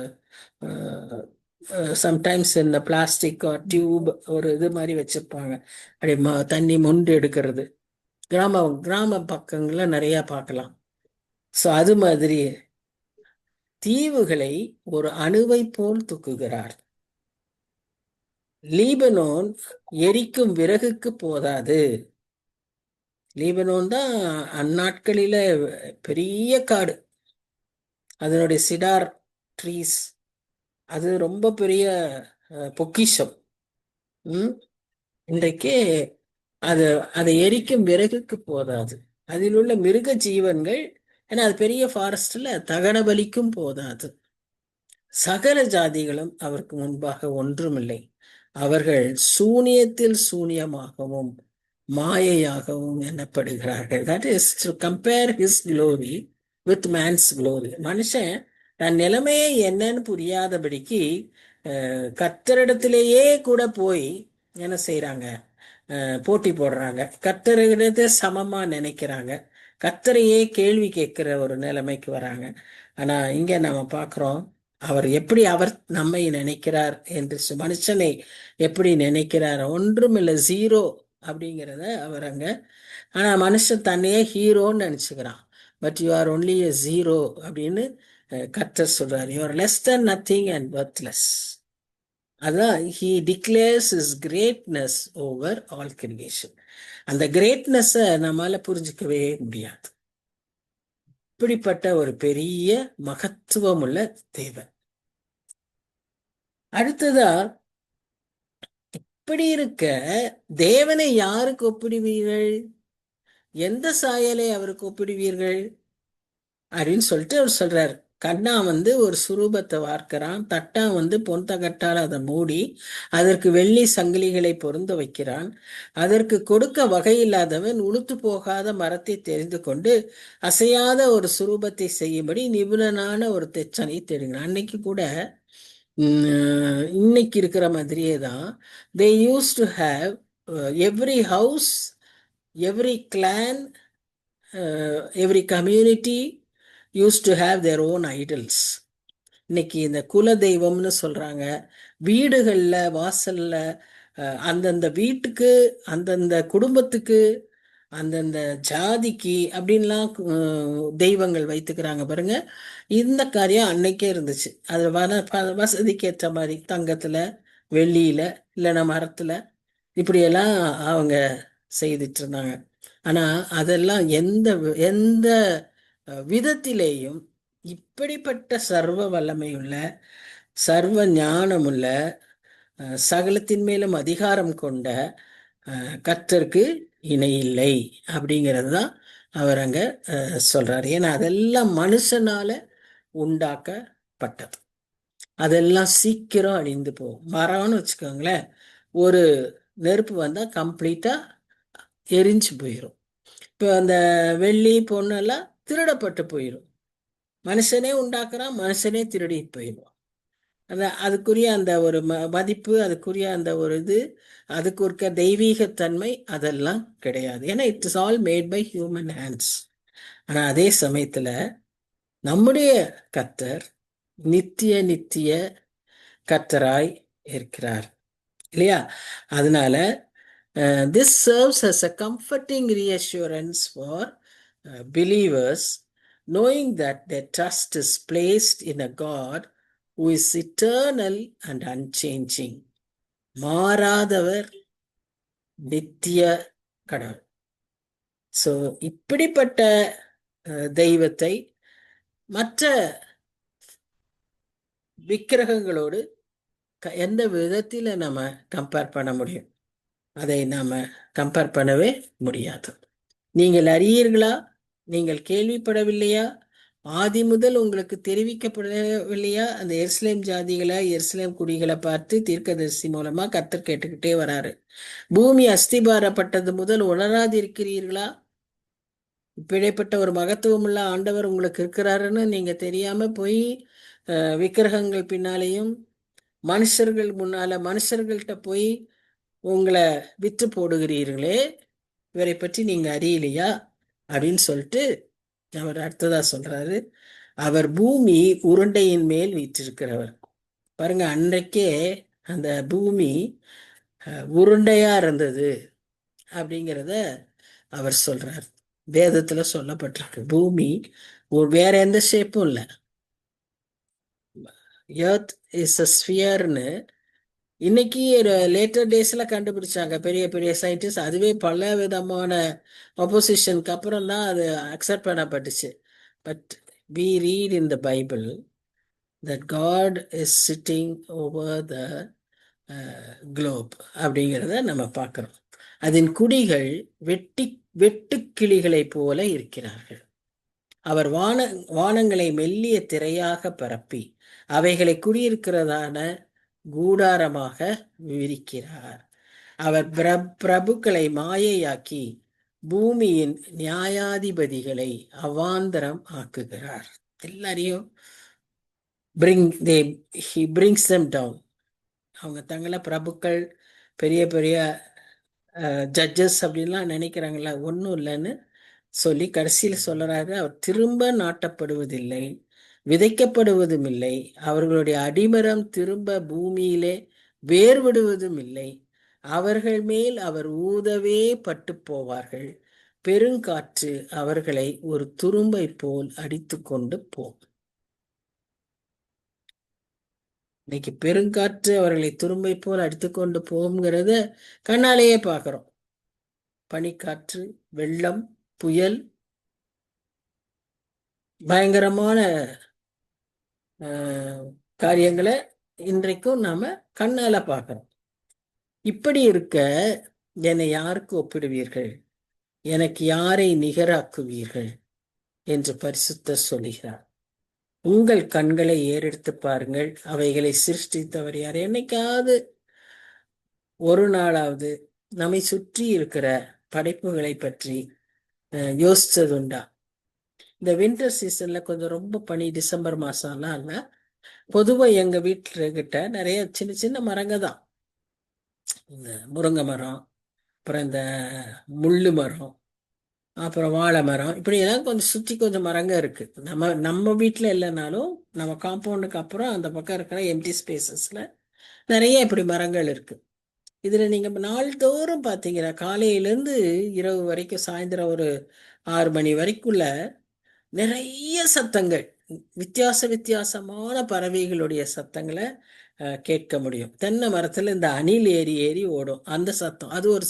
சம்டைம்ஸ் இந்த பிளாஸ்டிக் டியூப் ஒரு இது மாதிரி வச்சிருப்பாங்க, அப்படி தண்ணி மொண்டு எடுக்கிறது. கிராம பக்கங்கள்ல நிறைய பார்க்கலாம். ஸோ அது மாதிரி தீவுகளை ஒரு அணுவை போல் தூக்குகிறார். லீபனோன் எரிக்கும் விறகுக்கு போதாது. லீபனோன் தான் அந்நாட்களில பெரிய காடு. அதனுடைய சிடார் ட்ரீஸ், அது ரொம்ப பெரிய பொக்கிஷம். ம் இன்றைக்கு அது அதை எரிக்கும் விறகுக்கு போதாது. அதில் உள்ள மிருக ஜீவன்கள், ஏன்னா அது பெரிய ஃபாரஸ்ட்ல, தகன பலிக்கும் போதாது. சகல ஜாதிகளும் அவருக்கு முன்பாக ஒன்றுமில்லை. அவர்கள் சூனியத்தில் சூனியமாகவும் மாயையாகவும் எண்ணப்படுகிறார்கள். That is to compare his glory with man's glory. மனுஷன் தன் நிலைமையே என்னன்னு புரியாதபடிக்கு கர்த்தரிடத்திலேயே கூட போய் என்ன செய்யறாங்க, போட்டி போடுறாங்க. கர்த்தரிடத்தை சமமா நினைக்கிறாங்க. கர்த்தரையே கேள்வி கேட்கிற ஒரு நிலைமைக்கு வராங்க. ஆனா இங்க நம்ம பார்க்கிறோம், அவர் எப்படி அவர் நம்மை நினைக்கிறார் என்று. மனுஷனை எப்படி நினைக்கிறார், ஒன்றுமில்லை, ஜீரோ அப்படிங்கிறத அவர் அங்க. ஆனா மனுஷன் தன்னையே ஹீரோன்னு நினைச்சுக்கிறான். But you are only a zero அப்படின்னு கர்த்தர் சொல்றார். You are less than nothing and worthless. அதான் he declares his greatness over all creation. அந்த கிரேட்னஸை நம்மால புரிஞ்சுக்கவே முடியாது. இப்படிப்பட்ட ஒரு பெரிய மகத்துவம் உள்ள தேவன். அடுத்ததா, இப்படி இருக்க தேவனை யாருக்கு ஒப்பிடுவீர்கள், எந்த சாயலை அவருக்கு ஒப்பிடுவீர்கள் அப்படின்னு சொல்லிட்டு அவர் சொல்றாரு. கண்ணா ஒரு சுரூபத்தை வார்க்கிறான். தட்டா பொன் தகட்டால் அதை மூடி அதற்கு வெள்ளி சங்கிலிகளை பொருந்த வைக்கிறான். அதற்கு கொடுக்க வகையில்லாதவன் உளுத்து போகாத மரத்தை தெரிந்து கொண்டு அசையாத ஒரு சுரூபத்தை செய்யும்படி நிபுணனான ஒரு தெச்சனை தேடுகிறான். அன்னைக்கு கூட இன்னைக்கு இருக்கிற மாதிரியே தான், they used to have every house, every clan, every community used to have their own idols. இன்னைக்கு இந்த குல தெய்வம்னு சொல்றாங்க. வீடுகள்ல வாசல்ல அந்தந்த வீட்டுக்கு, அந்தந்த குடும்பத்துக்கு, அந்தந்த ஜாதிக்கு அப்படின்லாம் தெய்வங்கள் வைத்துக்கிறாங்க பாருங்க. இந்த காரியம் அன்னைக்கே இருந்துச்சு. அது வசதிக்கு ஏற்ற மாதிரி தங்கத்துல, வெள்ளியில, இல்லைன்னா மரத்துல, இப்படியெல்லாம் அவங்க செய்துட்டு இருந்தாங்க. ஆனா அதெல்லாம் எந்த எந்த விதத்திலேயும் இப்படிப்பட்ட சர்வ வல்லமையுள்ள, சர்வ ஞானமுள்ள, சகலத்தின் மேலும் அதிகாரம் கொண்ட கர்த்தருக்கு இணையில்லை அப்படிங்கிறது தான் அவர் அங்க சொல்றாரு. ஏன்னா அதெல்லாம் மனுஷனால உண்டாக்கப்பட்டது. அதெல்லாம் சீக்கிரம் அழிந்து போகும். மரம்னு வச்சுக்கோங்களேன், ஒரு நெருப்பு வந்தா கம்ப்ளீட்டா எரிஞ்சு போயிடும். இப்போ அந்த வெள்ளி பொண்ணெல்லாம் திருடப்பட்டு போயிடும். மனுஷனே உண்டாக்குறான், மனுஷனே திருடி போயிடும். அதுக்குரிய அந்த ஒரு மதிப்பு, அதுக்குரிய அந்த ஒரு இது, அதுக்கு இருக்க தெய்வீகத்தன்மை அதெல்லாம் கிடையாது. ஏன்னா it is all made by human hands. ஆனா அதே சமயத்துல நம்முடைய கர்த்தர் நித்திய நித்திய கர்த்தராய் இருக்கிறார் இல்லையா? அதனால this serves as a comforting reassurance for believers, knowing that their trust is placed in a God who is eternal and unchanging. மாறாதவர், நித்திய கடவுள். ஸோ இப்படிப்பட்ட தெய்வத்தை மற்ற விக்கிரகங்களோடு எந்த விதத்தில் நம்ம கம்பேர் பண்ண முடியும்? அதை நாம கம்பேர் பண்ணவே முடியாது. நீங்கள் அறியீர்களா? நீங்கள் கேள்விப்படவில்லையா? ஆதி முதல் உங்களுக்கு தெரிவிக்கப்படவில்லையா? அந்த எருசலேம் ஜாதிகளை, எருசலேம் குடிகளை பார்த்து தீர்க்கதரிசி மூலமா கர்த்தர் கேட்டுக்கிட்டே வராரு. பூமி அஸ்திபாரப்பட்டது முதல் உணராதிருக்கிறீர்களா? இப்படிப்பட்ட ஒரு மகத்துவமுள்ள ஆண்டவர் உங்களுக்கு இருக்கிறாருன்னு நீங்க தெரியாம போய் விக்கிரகங்கள் பின்னாலேயும் மனுஷர்கள் முன்னால மனுஷர்கள்ட்ட போய் உங்களை விற்று போடுகிறீர்களே, இவரை பற்றி நீங்க அறியலையா அப்படின்னு சொல்லிட்டு அவர் அடுத்ததா சொல்றாரு, அவர் பூமி உருண்டையின் மேல் வீற்றிருக்கிறவர். பாருங்க, அன்றைக்கே அந்த பூமி உருண்டையா இருந்தது அப்படிங்கிறத அவர் சொல்றார். வேதத்துல சொல்லப்பட்டிருக்கு, பூமி வேற எந்த ஷேப்பும் இல்லை. எர்த் இஸ் அ ஸ்பியர்னு இன்னைக்கு லேட்டர் டேஸ்ல கண்டுபிடிச்சாங்க பெரிய பெரிய சயின்டிஸ்ட். அதுவே பல விதமான ஆப்போசிஷனுக்கு அப்புறம் தான் அது அக்செப்ட் பண்ணப்பட்டுச்சு. But we read in the Bible that God is sitting over the globe அப்படிங்கிறத நம்ம பார்க்கிறோம். அதன் குடிகள் வெட்டுக்கிளிகளைப் போல இருக்கிறார்கள். அவர் வானங்களை மெல்லிய திரையாக பரப்பி அவைகளை குடியிருக்கிறதான கூடாரமாக விரிக்கிறார். அவர் பிரபுக்களை மாயையாக்கி பூமியின் நியாயாதிபதிகளை அவாந்தரம் ஆக்குகிறார். எல்லாரையும் he brings them down. அவங்க தங்களை பிரபுக்கள், பெரிய பெரிய ஜட்ஜஸ் அப்படின்லாம் நினைக்கிறாங்களா, ஒன்றும் இல்லைன்னு சொல்லி கடைசியில் சொல்றாரு, அவர் திரும்ப நாட்டப்படுவதில்லை, விதைக்கப்படுவதும் இல்லை, அவர்களுடைய அடிமரம் திரும்ப பூமியிலே வேர்விடுவதும் இல்லை, அவர்கள் மேல் அவர் ஊதவே பட்டு போவார்கள், பெருங்காற்று அவர்களை ஒரு துரும்பை போல் அடித்து கொண்டு போகும். இன்னைக்கு பெருங்காற்று அவர்களை துரும்பை போல் அடித்து கொண்டு போகுங்கிறத கண்ணாலேயே பார்க்கிறோம். பனிக்காற்று, வெள்ளம், புயல், பயங்கரமான காரியங்களை இன்றைக்கும் நாம கண்ணால பார்க்கிறோம். இப்படி இருக்க என்னை யாருக்கு ஒப்பிடுவீர்கள், எனக்கு யாரை நிகராக்குவீர்கள் என்று பரிசுத்தர் சொல்லுகிறார். உங்கள் கண்களை ஏறெடுத்து பாருங்கள், அவைகளை சிருஷ்டித்தவர் யார்? என்னைக்காவது ஒரு நாளாவது நம்மை சுற்றி இருக்கிற படைப்புகளை பற்றி யோசிச்சதுண்டா? இந்த வின்டர் சீசன்ல கொஞ்சம் ரொம்ப பனி, டிசம்பர் மாசம்லாம் இல்லை, பொதுவா எங்க வீட்டுல கிட்ட நிறைய சின்ன சின்ன மரங்க தான். இந்த முருங்கை மரம், அப்புறம் இந்த முள்ளு மரம், அப்புறம் வாழை மரம், இப்படி எல்லாம் கொஞ்சம் சுற்றி கொஞ்சம் மரங்க இருக்கு. நம்ம வீட்டில் இல்லைனாலும் நம்ம காம்பவுண்டுக்கு அப்புறம் அந்த பக்கம் இருக்கிற எம்டி ஸ்பேசஸ்ல நிறைய இப்படி மரங்கள் இருக்கு. இதுல நீங்க நாள்தோறும் பார்த்தீங்கன்னா காலையிலேருந்து இரவு வரைக்கும், சாயந்தரம் ஒரு 6 மணி வரைக்குள்ள நிறைய சத்தங்கள், வித்தியாசமான பறவைகளுடைய சத்தங்களை கேட்க முடியும். தென்னை மரத்துல இந்த அணில் ஏறி ஏறி ஓடும், அந்த சத்தம், அது ஒரு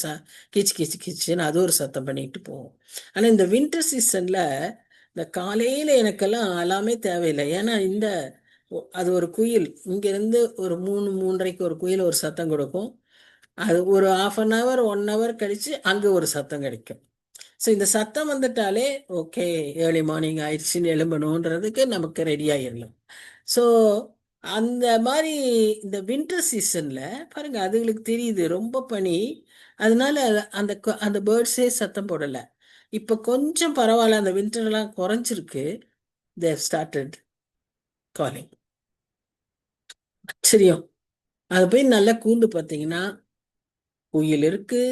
கிச்சு கிச்சு கிச்சுன்னு அது ஒரு சத்தம் பண்ணிட்டு போகும். ஆனா இந்த வின்டர் சீசன்ல இந்த காலையில எனக்கெல்லாம் எல்லாமே தேவையில்லை. ஏன்னா அது ஒரு குயில் இங்கிருந்து ஒரு 3:30க்கு ஒரு குயில் ஒரு சத்தம் கொடுக்கும். அது ஒரு 1/2 hour 1 hour கழிச்சு அங்க ஒரு சத்தம் கிடைக்கும். ஸோ இந்த சத்தம் வந்துட்டாலே ஓகே, ஏர்லி மார்னிங் ஆயிடுச்சுன்னு எழும்பணுன்றதுக்கு நமக்கு ரெடி ஆயிடலாம். ஸோ அந்த மாதிரி இந்த வின்டர் சீசன்ல பாருங்க, அதுங்களுக்கு தெரியுது ரொம்ப பனி, அதனால அந்த அந்த பேர்ட்ஸே சத்தம் போடல. இப்ப கொஞ்சம் பரவாயில்ல, அந்த வின்டர்லாம் குறைஞ்சிருக்கு. They started calling. ஆச்சரியம். அது போய் நல்லா கூண்டு பார்த்தீங்கன்னா குயில் இருக்கு,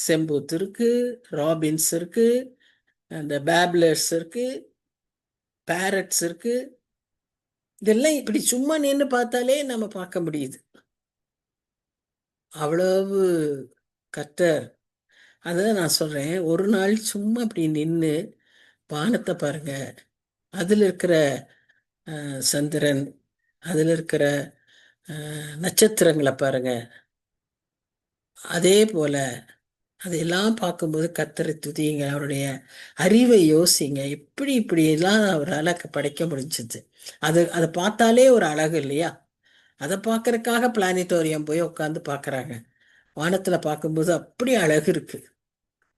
செம்பூத்து இருக்கு, ராபின்ஸ் இருக்கு, அந்த பேப்லர்ஸ் இருக்கு, பேரட்ஸ் இருக்கு. இதெல்லாம் இப்படி சும்மா நின்று பார்த்தாலே நம்ம பார்க்க முடியுது. அவ்வளவு கர்த்தர். அதான் நான் சொல்றேன், ஒரு நாள் சும்மா இப்படி நின்று வானத்தை பாருங்க, அதுல இருக்கிற சந்திரன், அதுல இருக்கிற நட்சத்திரங்களை பாருங்க. அதே போல அதையெல்லாம் பார்க்கும்போது கர்த்தரை துதியுங்க, அவருடைய அறிவை யோசிங்க, இப்படி எல்லாம் அவரால் படைக்க முடிஞ்சது. அதை பார்த்தாலே ஒரு அழகு இல்லையா? அதை பார்க்கறதுக்காக பிளானிட்டோரியம் போய் உட்காந்து பார்க்கறாங்க. வானத்துல பார்க்கும்போது அப்படி அழகு இருக்கு.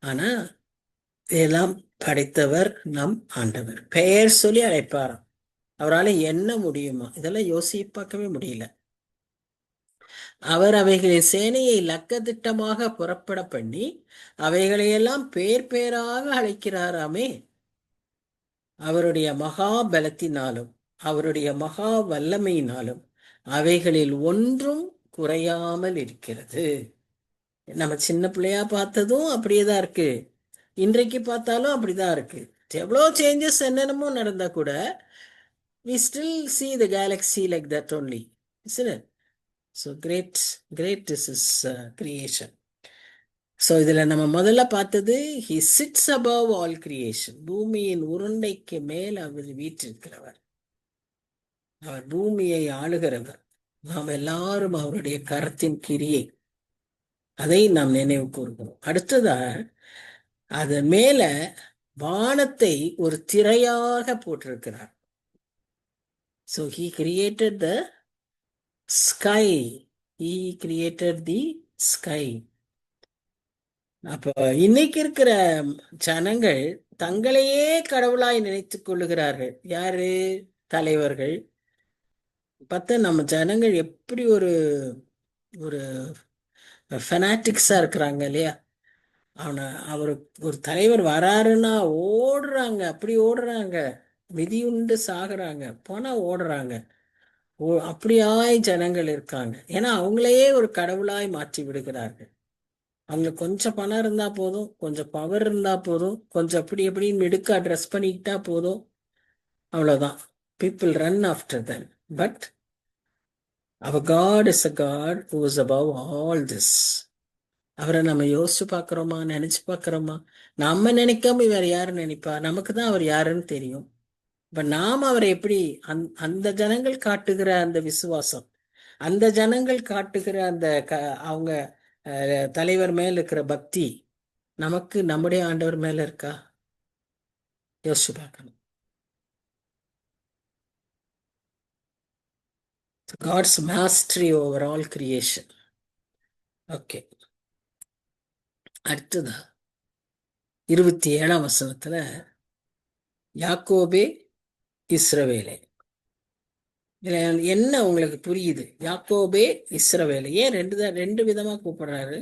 ஆனா இதெல்லாம் படைத்தவர் நம் ஆண்டவர். பெயர் சொல்லி அழைப்பாராம். அவரால் என்ன முடியுமா? இதெல்லாம் யோசிச்சு பார்க்கவே முடியல. அவர் அவைகளின் சேனையை லக்கதிட்டமாக புறப்பட பண்ணி அவைகளையெல்லாம் பேர் பேராக அழைக்கிறாராமே. அவருடைய மகா பலத்தினாலும் அவருடைய மகா வல்லமையினாலும் அவைகளில் ஒன்றும் குறையாமல் இருக்கிறது. நம்ம சின்ன பிள்ளையா பார்த்ததும் அப்படியேதான் இருக்கு, இன்றைக்கு பார்த்தாலும் அப்படிதான் இருக்கு. எவ்வளோ சேஞ்சஸ் என்னென்னமோ நடந்தா கூட we still see the galaxy like that only, isn't it? So great is his creation. So இதில் நம்ம முதல்ல பார்த்தது he sits above all creation. பூமியின் உருண்டைக்கு மேல் அவர் வீற்றிருக்கிறவர், அவர் பூமியை ஆளுகிறவர். நாம் எல்லாரும் அவருடைய கரத்தின் கிரியை, அதை நாம் நினைவு கூறுகிறோம். அடுத்ததா அது மேல வானத்தை ஒரு திரையாக போட்டிருக்கிறார். So he created the sky. He created the sky. அப்போ இன்னைக்கு இருக்கிற ஜனங்கள் தங்களையே கடவுளாய் நினைத்துக் கொள்ளுகிறார்கள். யாரு? தலைவர்கள். பார்த்தா நம்ம ஜனங்கள் எப்படி ஒரு ஒரு ஃபெனாட்டிக்ஸா இருக்கிறாங்க இல்லையா? அவர் ஒரு தலைவர் வராருன்னா ஓடுறாங்க, அப்படி ஓடுறாங்க, மிதியுண்டு சாகுறாங்க, போனா ஓடுறாங்க. அப்படியாய் ஜனங்கள் இருக்காங்க. ஏன்னா அவங்களையே ஒரு கடவுளாய் மாற்றி விடுகிறார்கள். அவங்களுக்கு கொஞ்சம் பணம் இருந்தா போதும், கொஞ்சம் பவர் இருந்தா போதும், கொஞ்சம் அப்படி எப்படி மிடுக்கா ட்ரெஸ் பண்ணிக்கிட்டா போதும், அவ்வளவுதான். People run after them. But அவர் God is a God who is above all this. அவரை நம்ம யோசிச்சு பார்க்குறோமா, நினைச்சு பார்க்குறோமா? நம்ம நினைக்காம வேற யாரு நினைப்பா? நமக்கு தான் அவர் யாருன்னு தெரியும். இப்ப நாம் அவரை எப்படி அந்த ஜனங்கள் காட்டுகிற அந்த விசுவாசம், அந்த ஜனங்கள் காட்டுகிற அந்த அவங்க தலைவர் மேல இருக்கிற பக்தி நமக்கு நம்முடைய ஆண்டவர் மேல இருக்கா? யோசிச்சு பார்க்கணும். God's mastery over all creation. Okay, அடுத்ததா 27ஆம் வசனத்துல யாக்கோபே இஸ்ரவேலே. இதுல என்ன உங்களுக்கு புரியுது? யாக்கோபே இஸ்ரவேலே ஏன் ரெண்டு விதமா கூப்பிடுறாரு?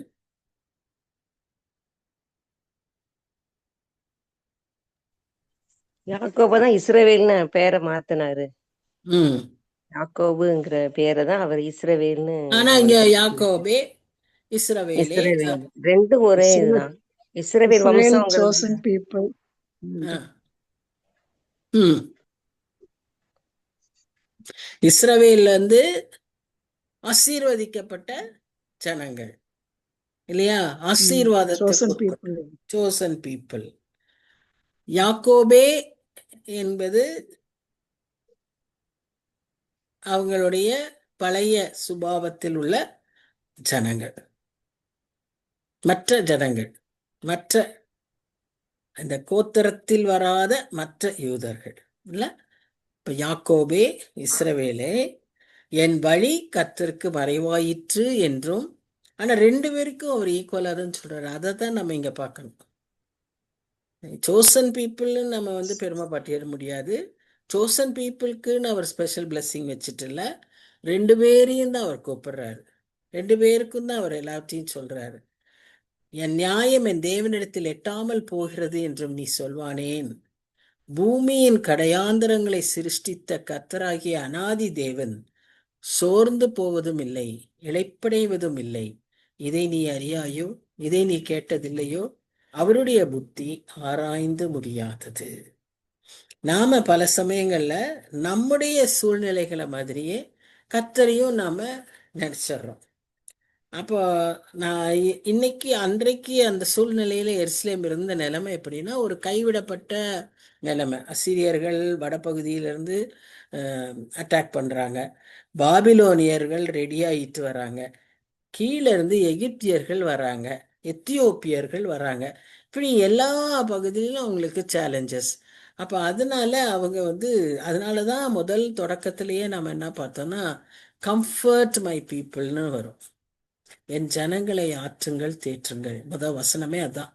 யாக்கோபு தான் இஸ்ரவேல்னு பேரை மாத்தினாரு. ம் யாக்கோபுங்கிற பேரை தான் அவர் இஸ்ரவேல்னு. ஆனா இங்க யாக்கோபே இஸ்ரவேலே இஸ்ரவேல் ரெண்டும் ஒரே இதுதான். இஸ்ரவேல் வம்சம் chosen people. இஸ்ரவேல்ல இருந்து ஆசீர்வதிக்கப்பட்ட ஜனங்கள் இல்லையா? ஆசீர்வாதத்தை chosen people. யாக்கோபே என்பது அவங்களுடைய பழைய சுபாவத்தில் உள்ள ஜனங்கள், மற்ற ஜனங்கள், மற்ற அந்த கோத்திரத்தில் வராத மற்ற யூதர்கள் இல்ல. இப்ப யாக்கோபே இஸ்ரவேலே என் வழி கர்த்தருக்கு மறைவாயிற்று என்றும். ஆனா ரெண்டு பேருக்கும் அவர் ஈக்குவலா தான் சொல்றாரு. அதை தான் நம்ம இங்க பார்க்கணும். சோசன் பீப்புள்னு நம்ம பெருமைப்பட்டிட முடியாது. சோசன் பீப்புளுக்குன்னு அவர் ஸ்பெஷல் பிளெஸிங் வச்சுட்டு இல்ல, ரெண்டு பேரையும் தான் அவர் கூப்பிடுறாரு. ரெண்டு பேருக்கும் தான் அவர் எல்லாத்தையும் சொல்றாரு. என் நியாயம் என் தேவனிடத்தில் எட்டாமல் போகிறது என்றும் நீ சொல்வானேன். பூமியின் கடையாந்தரங்களை சிருஷ்டித்த கர்த்தராகிய அனாதி தேவன் சோர்ந்து போவதும் இல்லை, இளைப்படைவதும் இல்லை. இதை நீ அறியாயோ? இதை நீ கேட்டதில்லையோ? அவருடைய புத்தி ஆராய்ந்து முடியாதது. நாம பல சமயங்கள்ல நம்முடைய சூழ்நிலைகளை மாதிரியே கர்த்தரையும் நாம நினைச்சிடுறோம். அப்போ நான் அன்றைக்கு அந்த சூழ்நிலையில எருசலேம் இருந்த நிலைமை எப்படின்னா, ஒரு கைவிடப்பட்ட நிலைமை. அசீரியர்கள் வடபகுதியிலிருந்து அட்டாக் பண்றாங்க, பாபிலோனியர்கள் ரெடி ஆயிட்டு வராங்க, கீழே இருந்து எகிப்தியர்கள் வராங்க, எத்தியோப்பியர்கள் வராங்க. இப்படி எல்லா பகுதியிலும் அவங்களுக்கு சேலஞ்சஸ். அப்போ அதனால அவங்க அதனாலதான் முதல் தொடக்கத்திலேயே நம்ம என்ன பார்த்தோம்னா, கம்ஃபர்ட் மை பீப்புள்னு வரும். என் ஜனங்களை ஆற்றுங்கள், தேற்றுங்கள். முதல் வசனமே அதான்.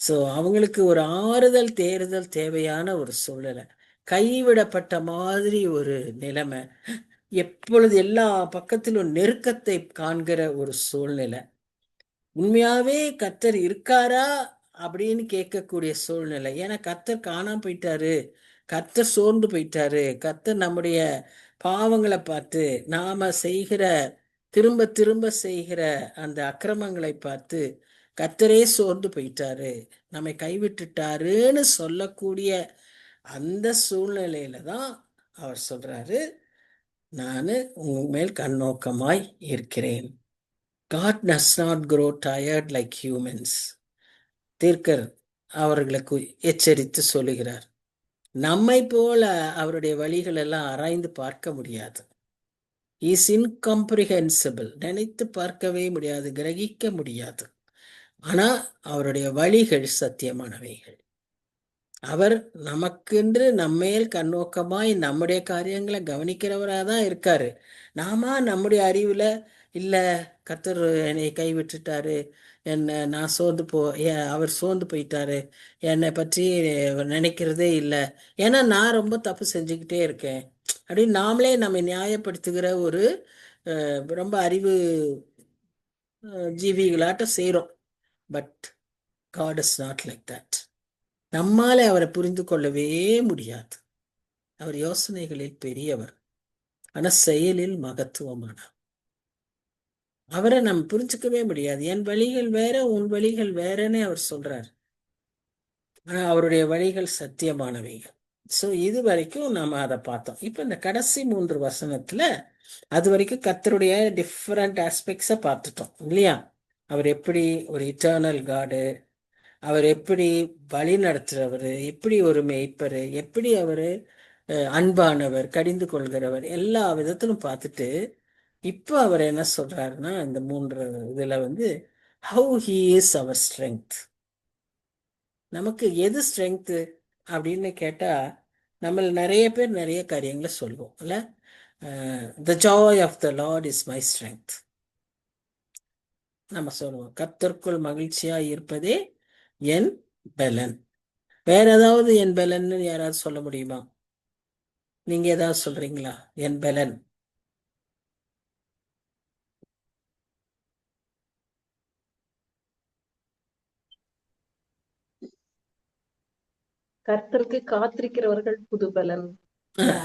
ஸோ அவங்களுக்கு ஒரு ஆறுதல் தேறுதல் தேவையான ஒரு சூழ்நிலை, கைவிடப்பட்ட மாதிரி ஒரு நிலைமை, எப்பொழுது எல்லா பக்கத்திலும் நெருக்கத்தை காண்கிற ஒரு சூழ்நிலை, உண்மையாவே கர்த்தர் இருக்காரா அப்படின்னு கேட்கக்கூடிய சூழ்நிலை. ஏன்னா கர்த்தர் காணாம போயிட்டாரு, கர்த்தர் சோர்ந்து போயிட்டாரு, கர்த்தர் நம்முடைய பாவங்களை பார்த்து, நாம செய்கிற திரும்ப திரும்ப செய்கிற அந்த அக்கிரமங்களை பார்த்து கர்த்தரே சோர்ந்து போயிட்டாரு, நம்மை கைவிட்டுட்டாருன்னு சொல்லக்கூடிய அந்த சூழ்நிலையில தான் அவர் சொல்றாரு, நான் உங்க மேல் கண்ணோக்கமாய் இருக்கிறேன். God does not grow tired like humans. தீர்க்கர் அவர்களுக்கு எச்சரித்து சொல்லுகிறார், நம்மை போல அவருடைய வழிகள் எல்லாம் ஆராய்ந்து பார்க்க முடியாது. இஸ் இன்கம்ப்ரிஹென்சிபிள், நினைத்து பார்க்கவே முடியாது, கிரகிக்க முடியாது. ஆனா அவருடைய வழிகள் சத்தியமானவைகள். அவர் நமக்கென்று நம்மேல் கண்ணோக்கமாய் நம்முடைய காரியங்களை கவனிக்கிறவராக தான் இருக்காரு. நாம நம்முடைய அறிவுல இல்ல, கர்த்தர் என்னை கைவிட்டுட்டாரு, நான் சோர்ந்து அவர் சோர்ந்து போயிட்டாரு, என்னை பற்றி நினைக்கிறதே இல்லை, ஏன்னா நான் ரொம்ப தப்பு செஞ்சுக்கிட்டே இருக்கேன் அப்படின்னு நாமளே நம்ம நியாயப்படுத்துகிற ஒரு ரொம்ப அறிவு ஜீவிகளாட்ட செய்கிறோம். But God is not like that. நம்மாலே அவரை புரிந்து கொள்ளவே முடியாது. அவர் யோசனைகளில் பெரியவர், ஆனா செயலில் மகத்துவமானவர். அவரை நம்ம புரிஞ்சுக்கவே முடியாது. என் வழிகள் வேற, உன் வழிகள் வேறன்னு அவர் சொல்றார். ஆனா அவருடைய வழிகள் சத்தியமானவைகள். ஸோ இது வரைக்கும் நம்ம அதை பார்த்தோம். இப்போ இந்த கடைசி 3 வசனத்துல அது வரைக்கும் கர்த்தருடைய டிஃப்ரெண்ட் ஆஸ்பெக்ட்ஸை பார்த்துட்டோம் இல்லையா? அவர் எப்படி ஒரு இட்டர்னல் காடு, அவர் எப்படி வழி நடத்துறவர், எப்படி ஒரு மேய்ப்பர், எப்படி அவர் அன்பானவர், கடிந்து கொள்கிறவர், எல்லா விதத்திலும் பார்த்துட்டு இப்போ அவர் என்ன சொல்றாருன்னா இந்த 3 இதுல ஹவு ஹி இஸ் அவர் ஸ்ட்ரென்த். நமக்கு எது ஸ்ட்ரென்த்து அப்படின்னு கேட்டா நம்ம நிறைய பேர் நிறைய காரியங்களை சொல்லுவோம் இல்ல. The joy of the Lord is my strength நம்ம சொல்லுவோம். கர்த்தருக்குள் மகிழ்ச்சியா இருப்பதே என் பலன். வேற ஏதாவது என் பலன்னு யாராவது சொல்ல முடியுமா? நீங்க ஏதாவது சொல்றீங்களா? என் பலன் கர்த்தருக்கு காத்திருக்கிறவர்கள் புதுபலன்.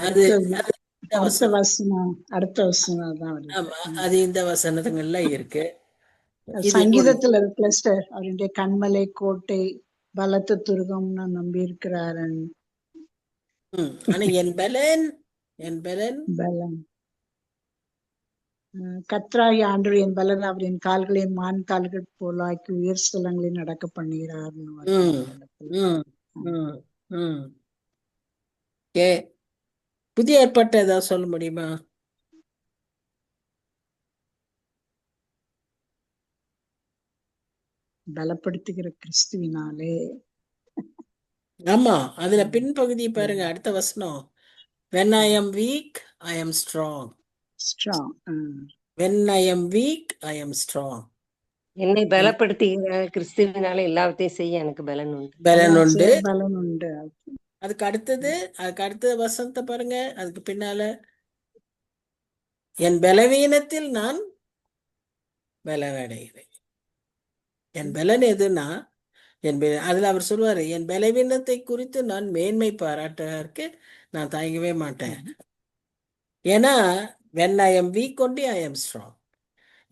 அது அடுத்த இந்த அடுத்த வசனம். அடுத்த வசனம் தான் வருது. ஆமா, அது இந்த வசனங்கள்ல இருக்கு. இது சங்கீதத்துல இருக்குல்ல சிஸ்டர், அவருடைய கண்மலை கோட்டை பலத்த துருகம்னு நம்பி இருக்கிறாரன். ஆனா என் பலன், என் பலன் பலன் கர்த்தராகிய ஆண்டவர் என் பலன், அவர் என் கால்களை மான் கால்கள் போலாக்கி உயர் ஸ்தலங்களில் நடக்க பண்ணுகிறார்னு வருது ம், அந்த இடத்துல. ம், ம், ம். ஏ புதிய ஏற்பாட்டை ஏதாவது சொல்ல முடியுமா? பலப்படுத்துகிற கிறிஸ்துவினாலே. ஆமா, அதுல பின்பகுதி பாருங்க, அடுத்த வசனம். When I am weak, I am strong. Strong. When I am weak, I am strong. என்னை பலப்படுத்துகிற கிறிஸ்துவினால எல்லாவற்றையும் செய்ய எனக்கு பலன் உண்டு. பலன் உண்டு. பலன் உண்டு. அதுக்கு அடுத்த வசனத்தை பாருங்க, அதுக்கு பின்னால என் பலவீனத்தில் நான் பலவடைகிறேன். என் பலன் எதுன்னா அதுல அவர் சொல்லுவாரு, என் பலவீனத்தை குறித்து நான் மேன்மை பாராட்டற்கு நான் தயங்கவே மாட்டேன். ஏன்னா when I am weak only I am strong.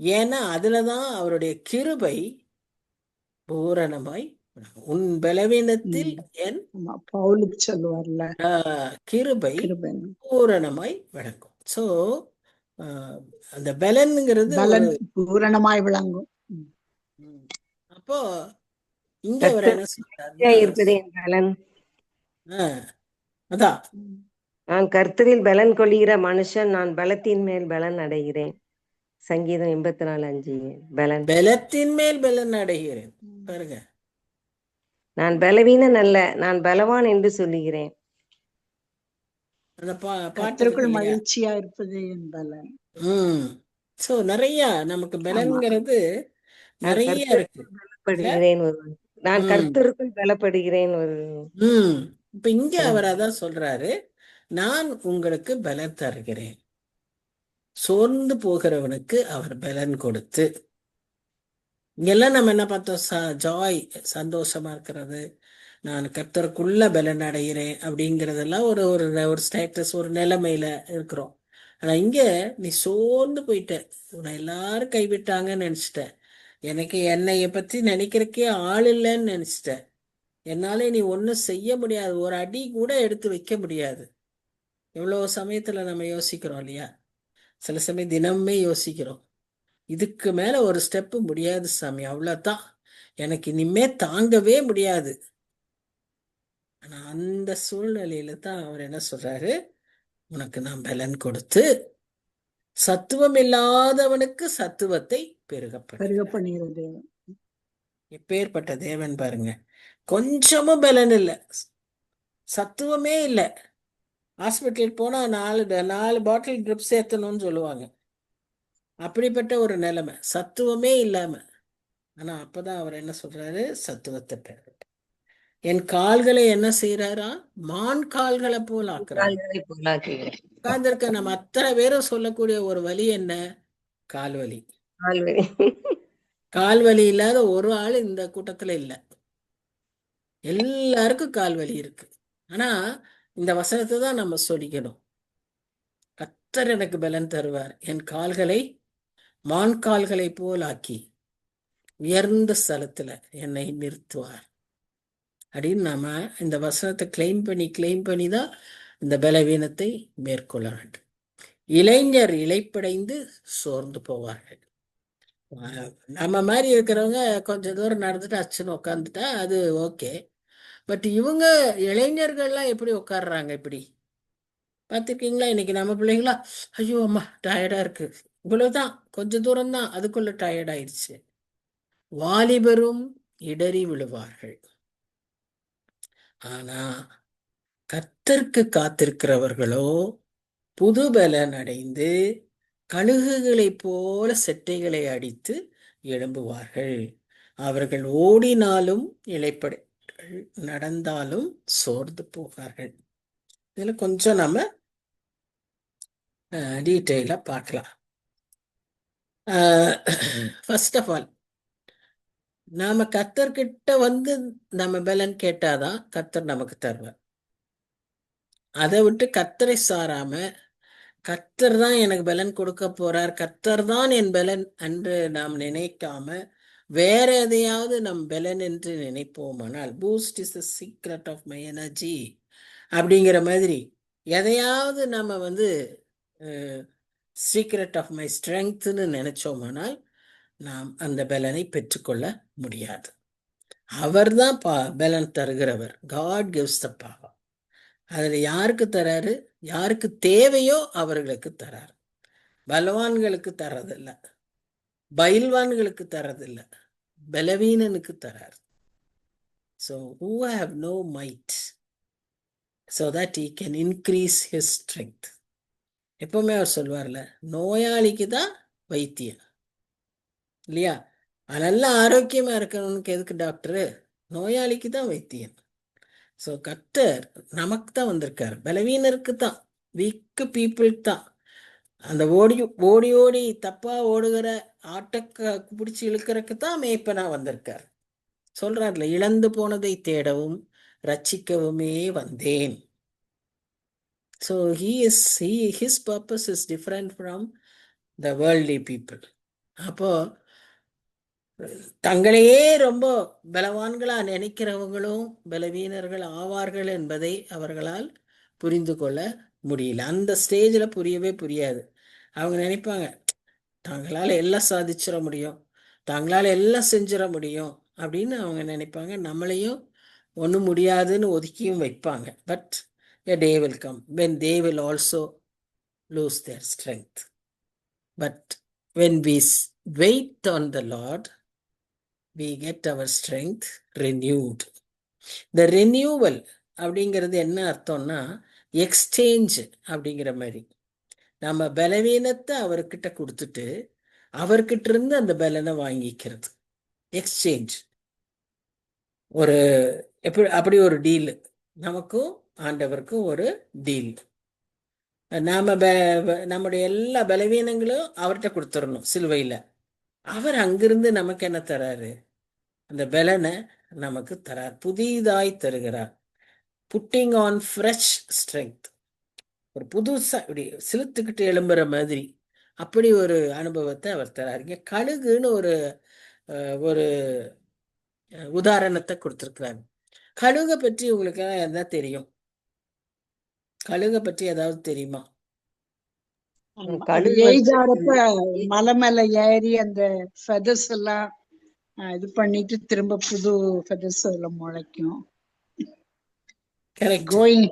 ஏன்னா அதுலதான் அவருடைய கிருபை பூரணமாய் உன் பலவீனத்தில் என் பவுலுக்கு சொல்லுவார்ல, கிருபை பூரணமாய் விளங்கும். சோ அந்த பலன்ங்கிறது பலன் பூரணமாய் விளங்கும். அப்போ இங்க அவர் என்ன சொல்றாரு, இருப்பது என் பலன். அதான் நான் கர்த்தரில் பலன் கொள்கிற மனுஷன், நான் பலத்தின் மேல் பலன் அடைகிறேன். சங்கீதம் 84:5. பலன், பலத்தின் மேல் பலன் அடைகிறேன். பாருங்க, நான் பலவீனன் அல்ல, நான் பலவான் என்று சொல்லுகிறேன். அந்த கர்த்தருக்குள் மகிழ்ச்சியா இருப்பது என் பலன். சோ நிறைய நமக்கு பலன்கிறது நிறைய இருக்கு. நான் கர்த்தருக்குள் பலப்படுகிறேன். இப்ப இங்க அவர் அதான் சொல்றாரு, நான் உங்களுக்கு பலன் தருகிறேன். சோர்ந்து போகிறவனுக்கு அவர் பலன் கொடுத்து. இங்கெல்லாம் நம்ம என்ன பார்த்தோம்? ஜாய், சந்தோஷமா இருக்கிறது, நான் கர்த்தருக்குள்ள பலன் அடைகிறேன் அப்படிங்கறதெல்லாம் ஒரு ஒரு ஸ்டேட்டஸ், ஒரு நிலைமையில இருக்கிறோம். ஆனா இங்க நீ சோர்ந்து போயிட்ட, உன்னை எல்லாரும் கைவிட்டாங்கன்னு நினைச்சிட்ட, எனக்கு என்னைய பத்தி நினைக்கிறக்கே ஆள் இல்லைன்னு நினைச்சிட்ட, என்னால நீ ஒன்னும் செய்ய முடியாது, ஒரு அடி கூட எடுத்து வைக்க முடியாது. எவ்வளவு சமயத்துல நம்ம யோசிக்கிறோம் இல்லையா? சில சமயம் தினமுமே யோசிக்கிறோம், இதுக்கு மேல ஒரு ஸ்டெப்பு முடியாது சாமி, அவ்வளவுதான், எனக்கு இனிமே தாங்கவே முடியாது. ஆனா அந்த சூழ்நிலையில தான் அவர் என்ன சொல்றாரு, உனக்கு நான் பலன் கொடுத்து சத்துவம் இல்லாதவனுக்கு சத்துவத்தை பெருக பண்ணுகிறது. எப்பேற்பட்ட தேவன் பாருங்க. கொஞ்சமும் பலன் இல்லை, சத்துவமே இல்லை. ஹாஸ்பிட்டலுக்கு போனால் 4 பாட்டில் ட்ரிப்ஸ் ஏற்றணும்னு சொல்லுவாங்க. அப்படிப்பட்ட ஒரு நிலைமை, சத்துவமே இல்லாமல். ஆனால் அப்போ தான் அவர் என்ன சொல்கிறாரு? சத்துவத்தை பெற என் கால்களை என்ன செய்கிறாரா? மான் கால்களை போல் ஆக்குறாரு. கால்களை போலாக்குகிறேன். உட்கார்ந்துருக்க நம்ம அத்தனை பேரும் சொல்லக்கூடிய ஒரு வலி என்ன? கால்வலி. கால்வலி. கால்வலி இல்லாத ஒரு ஆள் இந்த கூட்டத்தில் இல்லை. எல்லாருக்கும் கால்வலி இருக்கு. ஆனா இந்த வசனத்தை தான் நம்ம சொல்லிக்கணும். கர்த்தர் எனக்கு பலன் தருவார், என் கால்களை மான் கால்களை போல் ஆக்கி உயர்ந்த ஸ்தலத்துல என்னை நிறுத்துவார் அப்படின்னு நாம இந்த வசனத்தை கிளைம் பண்ணி தான் இந்த பலவீனத்தை மேற்கொள்ள வேண்டும். இளைஞர் இளைப்படைந்து சோர்ந்து போவார்கள். நம்ம மாதிரி இருக்கிறவங்க கொஞ்சம் தூரம் நடந்துட்டு அச்சுன்னு உட்காந்துட்டா அது ஓகே. பட் இவங்க இளைஞர்கள்லாம் எப்படி உட்காடுறாங்க? இப்படி பார்த்துருக்கீங்களா? இன்னைக்கு நம்ம பிள்ளைங்களா, ஐயோ அம்மா டயர்டா இருக்கு, இவ்வளவுதான், கொஞ்சம் தூரம் தான், அதுக்குள்ள டயர்ட் ஆயிடுச்சு. வாலிபரும் இடறி விழுவார்கள். ஆனா கர்த்தருக்கு காத்திருக்கிறவர்களோ புது பலன் அடைந்து கழுகுகளைப் போல செட்டைகளை அடித்து எழும்புவார்கள். அவர்கள் ஓடினாலும் இளைப்பார்கள், நடந்தாலும் சோர்ந்து போவார்கள். இதுல கொஞ்சம் நம்ம டீட்டெயிலா பார்க்கலாம். ஃபர்ஸ்ட் ஆஃப் ஆல் நாம கர்த்தர்கிட்ட வந்து நம்ம பலன் கேட்டாதான் கர்த்தர் நமக்கு தருவார். அதை விட்டு கர்த்தரை சாராம கர்த்தர் தான் எனக்கு பலன் கொடுக்க போறார், கர்த்தர் தான் என் பலன் என்று நாம் நினைக்காம வேற எதையாவது நம் பலன் என்று நினைப்போமானால், Boost is the secret of my energy அப்படிங்கிற மாதிரி எதையாவது நம்ம வந்து சீக்ரெட் ஆஃப் மை ஸ்ட்ரெங்க்த்னு நினைச்சோமானால் நாம் அந்த பலனை பெற்றுக்கொள்ள முடியாது. அவர் தான் பலன் தருகிறவர். God gives the power. அதில் யாருக்கு தராரு? யாருக்கு தேவையோ அவர்களுக்கு தராரு. பலவான்களுக்கு தரதில்லை, பயில்வான்களுக்கு தரதில்லை, பலவீனனுக்கு தராரு. So who have no might so that he can increase his strength. எப்பவுமே அவர் சொல்வார்ல, நோயாளிக்கு தான் வைத்தியம் இல்லையா? நல்லா ஆரோக்கியமா இருக்கணும்னு எதுக்கு டாக்டரு? நோயாளிக்கு தான் வைத்தியம். ஸோ கர்த்தர் நமக்கு தான் வந்திருக்காரு, பலவீனருக்கு தான், வீக்கு பீப்புளுக்கு தான். அந்த ஓடி ஓடி தப்பா ஓடுகிற ஆட்டக்க பிடிச்சி இழுக்கிறதுக்கு தான் மேய்ப்பனா வந்திருக்கார். சொல்றாருல, இழந்து போனதை தேடவும் ரட்சிக்கவுமே வந்தேன். So his purpose is different from the worldly people. அப்போ தங்களையே ரொம்ப பலவான்களா நினைக்கிறவங்களும் பலவீனர்கள் ஆவார்கள் என்பதை அவர்களால் புரிந்து கொள்ள முடியல. அந்த ஸ்டேஜில் புரியாது. அவங்க நினைப்பாங்க தாங்களால் எல்லாம் சாதிச்சிட முடியும், தாங்களால் எல்லாம் செஞ்சிட முடியும் அப்படின்னு அவங்க நினைப்பாங்க. நம்மளையும் ஒன்றும் முடியாதுன்னு ஒதுக்கியும் வைப்பாங்க. But a day will come when they will also lose their strength. But when we wait on the Lord, we get our strength renewed. The renewal அப்படிங்கிறது என்ன அர்த்தம்னா, எக்ஸ்சேஞ்ச் அப்படிங்கிற மாதிரி. நம்ம பலவீனத்தை அவர்கிட்ட கொடுத்துட்டு அவர்கிட்ட இருந்து அந்த பலனை வாங்கிக்கிறது. எக்ஸ்சேஞ்ச் ஒரு அப்படி ஒரு டீல், நமக்கும் ஆண்டவருக்கும் ஒரு டீல். நாம நம்முடைய எல்லா பலவீனங்களும் அவர்கிட்ட கொடுத்துடணும் சிலுவையில். அவர் அங்கிருந்து நமக்கு என்ன தராரு? அந்த பலனை நமக்கு தரார், புதிதாய் தருகிறார். புட்டிங் ஆன் ஃப்ரெஷ் ஸ்ட்ரென்த், ஒரு புதுசா இப்படி சிலுத்துக்கிட்டு எழும்புற மாதிரி அப்படி ஒரு அனுபவத்தை அவர் தரார். இங்க கழுகுன்னு ஒரு உதாரணத்தை கொடுத்திருக்கிறாங்க. கழுகை பற்றி உங்களுக்கு என்ன தெரியும்? கழுகை பற்றி ஏதாவது தெரியுமா? ஏஜ் ஆறப்ப மலை மேல ஏறி அந்த ஃபெதர்ஸ் எல்லாம் இது பண்ணிட்டு திரும்ப புது ஃபெதர்ஸ் அதுல முளைக்கும். கோயிங்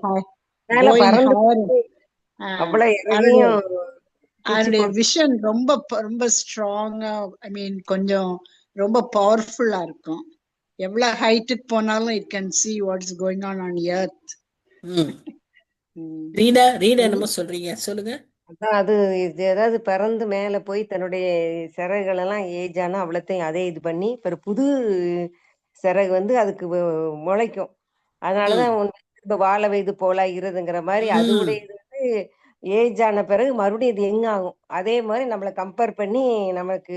அதனுடைய விஷன் ரொம்ப ரொம்ப ஸ்ட்ராங்கா, ஐ மீன் கொஞ்சம் ரொம்ப பவர்ஃபுல்லா இருக்கும். எவ்வளவு ஹைட்டுக்கு போனாலும் it can see what's going on earth. ம். உம் ரீடா உம் என்னமோ சொல்றீங்க, சொல்லுங்க. அதான் அது இது ஏதாவது பிறந்து மேல போய் தன்னுடைய சிறகுகள் எல்லாம் ஏஜ் ஆனா அவ்வளோத்தையும் அதே இது பண்ணி பிறகு புது சிறகு வந்து அதுக்கு முளைக்கும். அதனாலதான் ம். திரும்ப வாழ வயது போலாகிறதுங்கிற மாதிரி ம். அதோடைய இது வந்து ஏஜ் ஆன பிறகு மறுபடியும் இது எங்க ஆகும். அதே மாதிரி நம்மளை கம்பேர் பண்ணி நமக்கு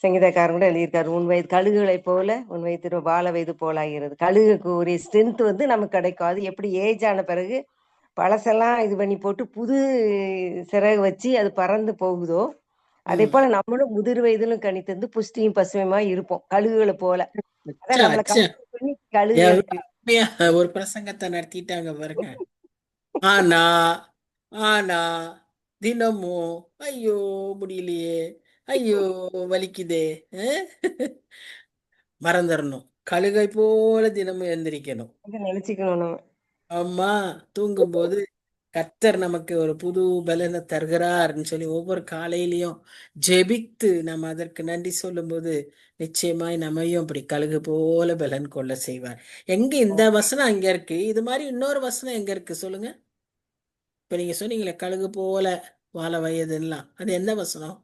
சங்கீதக்காரன் கூட எழுதியிருக்காரு, உன் வயது கழுகுகளை போல உன் வயது திரும்ப வாழ வயது போலாகிறது. கழுகுக்கு ஒரு ஸ்ட்ரென்த் வந்து நமக்கு கிடைக்கும். அது எப்படி ஏஜ் ஆன பிறகு பழசெல்லாம் இது பண்ணி போட்டு புது சிறகு வச்சு அது பறந்து போகுதோ, அதே ம். போல நம்மளும் முதிர் வயதிலும் கனித்தந்து புஷ்டியும் பசுமையுமா இருப்போம் கழுகுகளை போல. அச்சா, அதான் நம்மளை அச்சா. கம்பேர் பண்ணி கழுகு எவ்வளவு இருக்கு. அருமையா ஒரு பிரசங்கத்தை நடத்திட்டாங்க பாருங்க. ஆனா ஆனா தினமும் ஐயோ முடியலையே, ஐயோ வலிக்குதே, அஹ், மறந்துடணும். கழுகை போல தினமும் எந்திரிக்கணும். இதை நினைச்சுக்கணும் நம்ம. அம்மா தூங்கும்போது கர்த்தர் நமக்கு ஒரு புது பலனை தருகிறார்னு சொல்லி ஒவ்வொரு காலையிலையும் ஜெபித்து நம்ம அதற்கு நன்றி சொல்லும்போது நிச்சயமாய் நம்மையும் அப்படி கழுகு போல பலன் கொள்ள செய்வார். எங்க இந்த வசனம் அங்க இருக்கு, இது மாதிரி இன்னொரு வசனம் எங்க இருக்கு சொல்லுங்க. இப்ப நீங்க சொன்னீங்களே கழுகு போல வாழ வயதுலாம், அது எந்த வசனம்?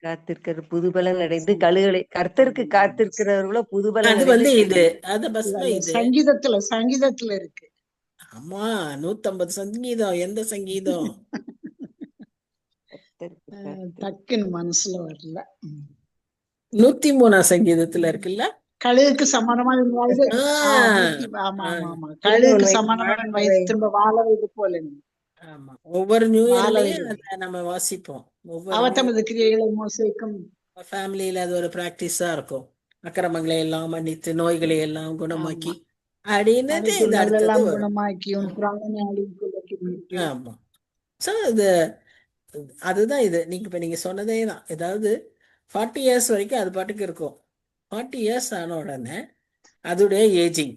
காத்திருக்கிற புது பலன் அடைந்து கழுகுகளை கர்த்தருக்கு காத்திருக்கிறவர்களோ புது பலன் அது அடைந்து இது அது இல்ல வசனம் இல்ல இது. சங்கீதத்துல இருக்கு. ஆமா, 150 சங்கீதம். எந்த சங்கீதம்? கர்த்தருக்கு காத்திரு. டக்குன்னு மனசுல வரல. உம் 103ஆம் சங்கீதத்துல இருக்குல்ல. கழுகுக்கு சமானமான வயது. ஆஹ் ஆமா ஆமா ஆஹ் ஆமா, திரும்ப உன் கழுகுக்கு வயது சமானமான வயது வாழவை. திரும்ப வாழ வயது போல ஆமா, ஒவ்வொரு நியூ வாழ இயர்லயும் வயது. அதை நம்ம வாசிப்போம். ஒவ்வொரு அவர் நியூ தமது கிரியைகளை மோசைக்கும் ஃபேமிலியில அது ஒரு பிராக்டிஸா இருக்கும். அக்கிரமங்களை எல்லாம் மன்னித்து நோய்களை எல்லாம் ஆமா குணமாக்கி அப்படின்னுட்டு அவன் இந்த துன்பங்கள் அடுத்தது எல்லாம் வரும். குணமாக்கி உன் பிராணனை அழிவுக்குள்ளாக்கி மீட்டு. ஆமா. ஸோ இது அதுதான் இது. இப்ப நீங்க சொன்னதே தான். ஏதாவது 40 இயர்ஸ் வரைக்கும் அது பாட்டுக்கு இருக்கும். 40 இயர்ஸ் ஆன உடனே அதோடைய ஏஜிங்,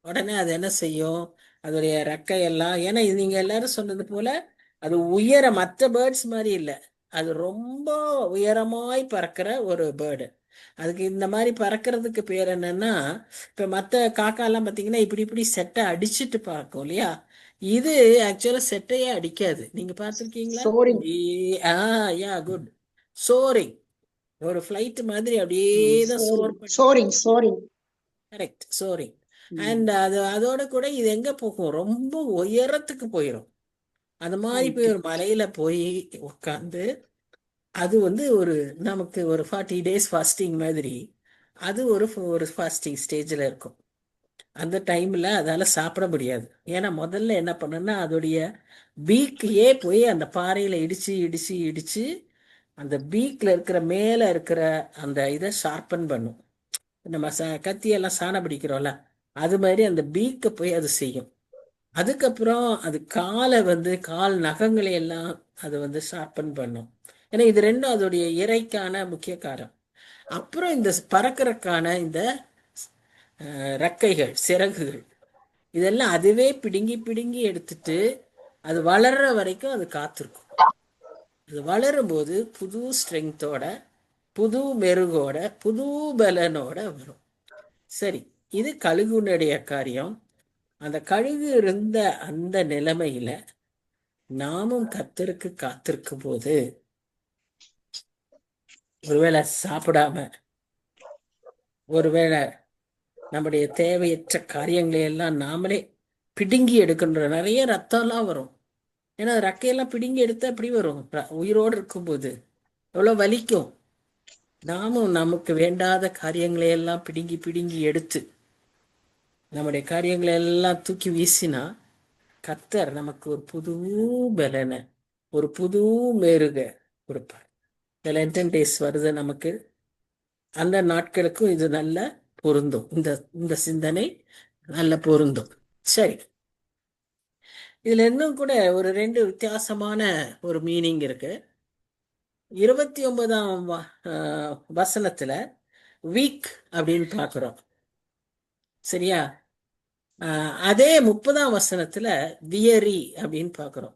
உடனே அது என்ன செய்யும், அதோடைய ரெக்கையெல்லாம், ஏன்னா இது நீங்க எல்லாரும் சொன்னது போல அது மற்ற பேர்ட்ஸ் மாதிரி இல்லை. அது ரொம்ப உயரமாய் பறக்கிற ஒரு பேர்டு. அதுக்கு இந்த மாதிரி பறக்கிறதுக்கு பேர் என்னன்னா, இப்ப மற்ற காக்காலாம் பார்த்தீங்கன்னா இப்படி இப்படி செட்டை அடிச்சுட்டு பறக்கும் இல்லையா. இது ஆக்சுவலா செட்டையே அடிக்காது. நீங்க பார்த்துருக்கீங்களா? சோரிங். அப்படியே யா குட். சோரிங். ஒரு ஃப்ளைட் மாதிரி அப்படியே தான் சோர் சோரிங் பண்ணிட்டு. Soaring soaring. Correct, soaring. And அதோட கூட இது எங்க போகும், ரொம்ப உயரத்துக்கு போயிடும். அந்த மாதிரி போய் ஒரு மலையில போய் உட்காந்து அது ஒரு நமக்கு ஒரு 40 டேஸ் ஃபாஸ்டிங் மாதிரி அது ஒரு ஃபாஸ்டிங் ஸ்டேஜில் இருக்கும். அந்த டைம்ல அதால சாப்பிட முடியாது. ஏன்னா முதல்ல என்ன பண்ணுன்னா அதோடைய பீக்கையே போய் அந்த பாறையில இடிச்சு இடிச்சு இடிச்சு அந்த பீக்ல இருக்கிற மேல இருக்கிற அந்த இதை ஷார்பன் பண்ணும். நம்ம கத்தியெல்லாம் சாணம் பிடிக்கிறோம்ல, அது மாதிரி அந்த பீக்கை போய் அது செய்யும். அதுக்கப்புறம் அது கால் நகங்களை எல்லாம் அது ஷார்பன் பண்ணும். ஏன்னா இது ரெண்டும் அதோடைய இறைக்கான முக்கிய காரம். அப்புறம் இந்த பறக்கறக்கான இந்த ரெக்கைகள், சிறகுகள், இதெல்லாம் அதுவே பிடுங்கி பிடுங்கி எடுத்துட்டு அது வளர்ற வரைக்கும் அது காத்திருக்கும். அது வளரும்போது புது ஸ்ட்ரெங்தோட, புது மெருகோட, புது பலனோட வரும். சரி, இது கழுகுனுடைய காரியம். அந்த கழுகு இருந்த அந்த நிலைமையில நாமும் கர்த்தருக்கு காத்திருக்கும் போது, ஒருவேளை சாப்பிடாம, ஒருவேளை நம்முடைய தேவையற்ற காரியங்களை எல்லாம் நாமளே பிடுங்கி எடுக்கின்ற நிறைய ரத்தம்லாம் வரும். ஏன்னா ரெக்கையெல்லாம் பிடுங்கி எடுத்தா எப்படி வரும், உயிரோடு இருக்கும்போது எவ்வளோ வலிக்கும். நாமும் நமக்கு வேண்டாத காரியங்களை எல்லாம் பிடுங்கி பிடுங்கி எடுத்து நம்முடைய காரியங்களை எல்லாம் தூக்கி வீசினா கர்த்தர் நமக்கு ஒரு புது பலனை, ஒரு புது மெருக கொடுப்பார். இந்த லென்டன் டேஸ் வருது நமக்கு. அந்த நாட்களுக்கும் இது நல்ல பொருந்தும். இந்த இந்த சிந்தனை நல்ல பொருந்தும். சரி, இதுல இன்னும் கூட ஒரு 2 வித்தியாசமான ஒரு மீனிங் இருக்கு. 29ஆம் வசனத்துல வீக் அப்படின்னு பார்க்கிறோம், சரியா? அதே 30ஆம் வசனத்துல வியரி அப்படின்னு பார்க்கிறோம்.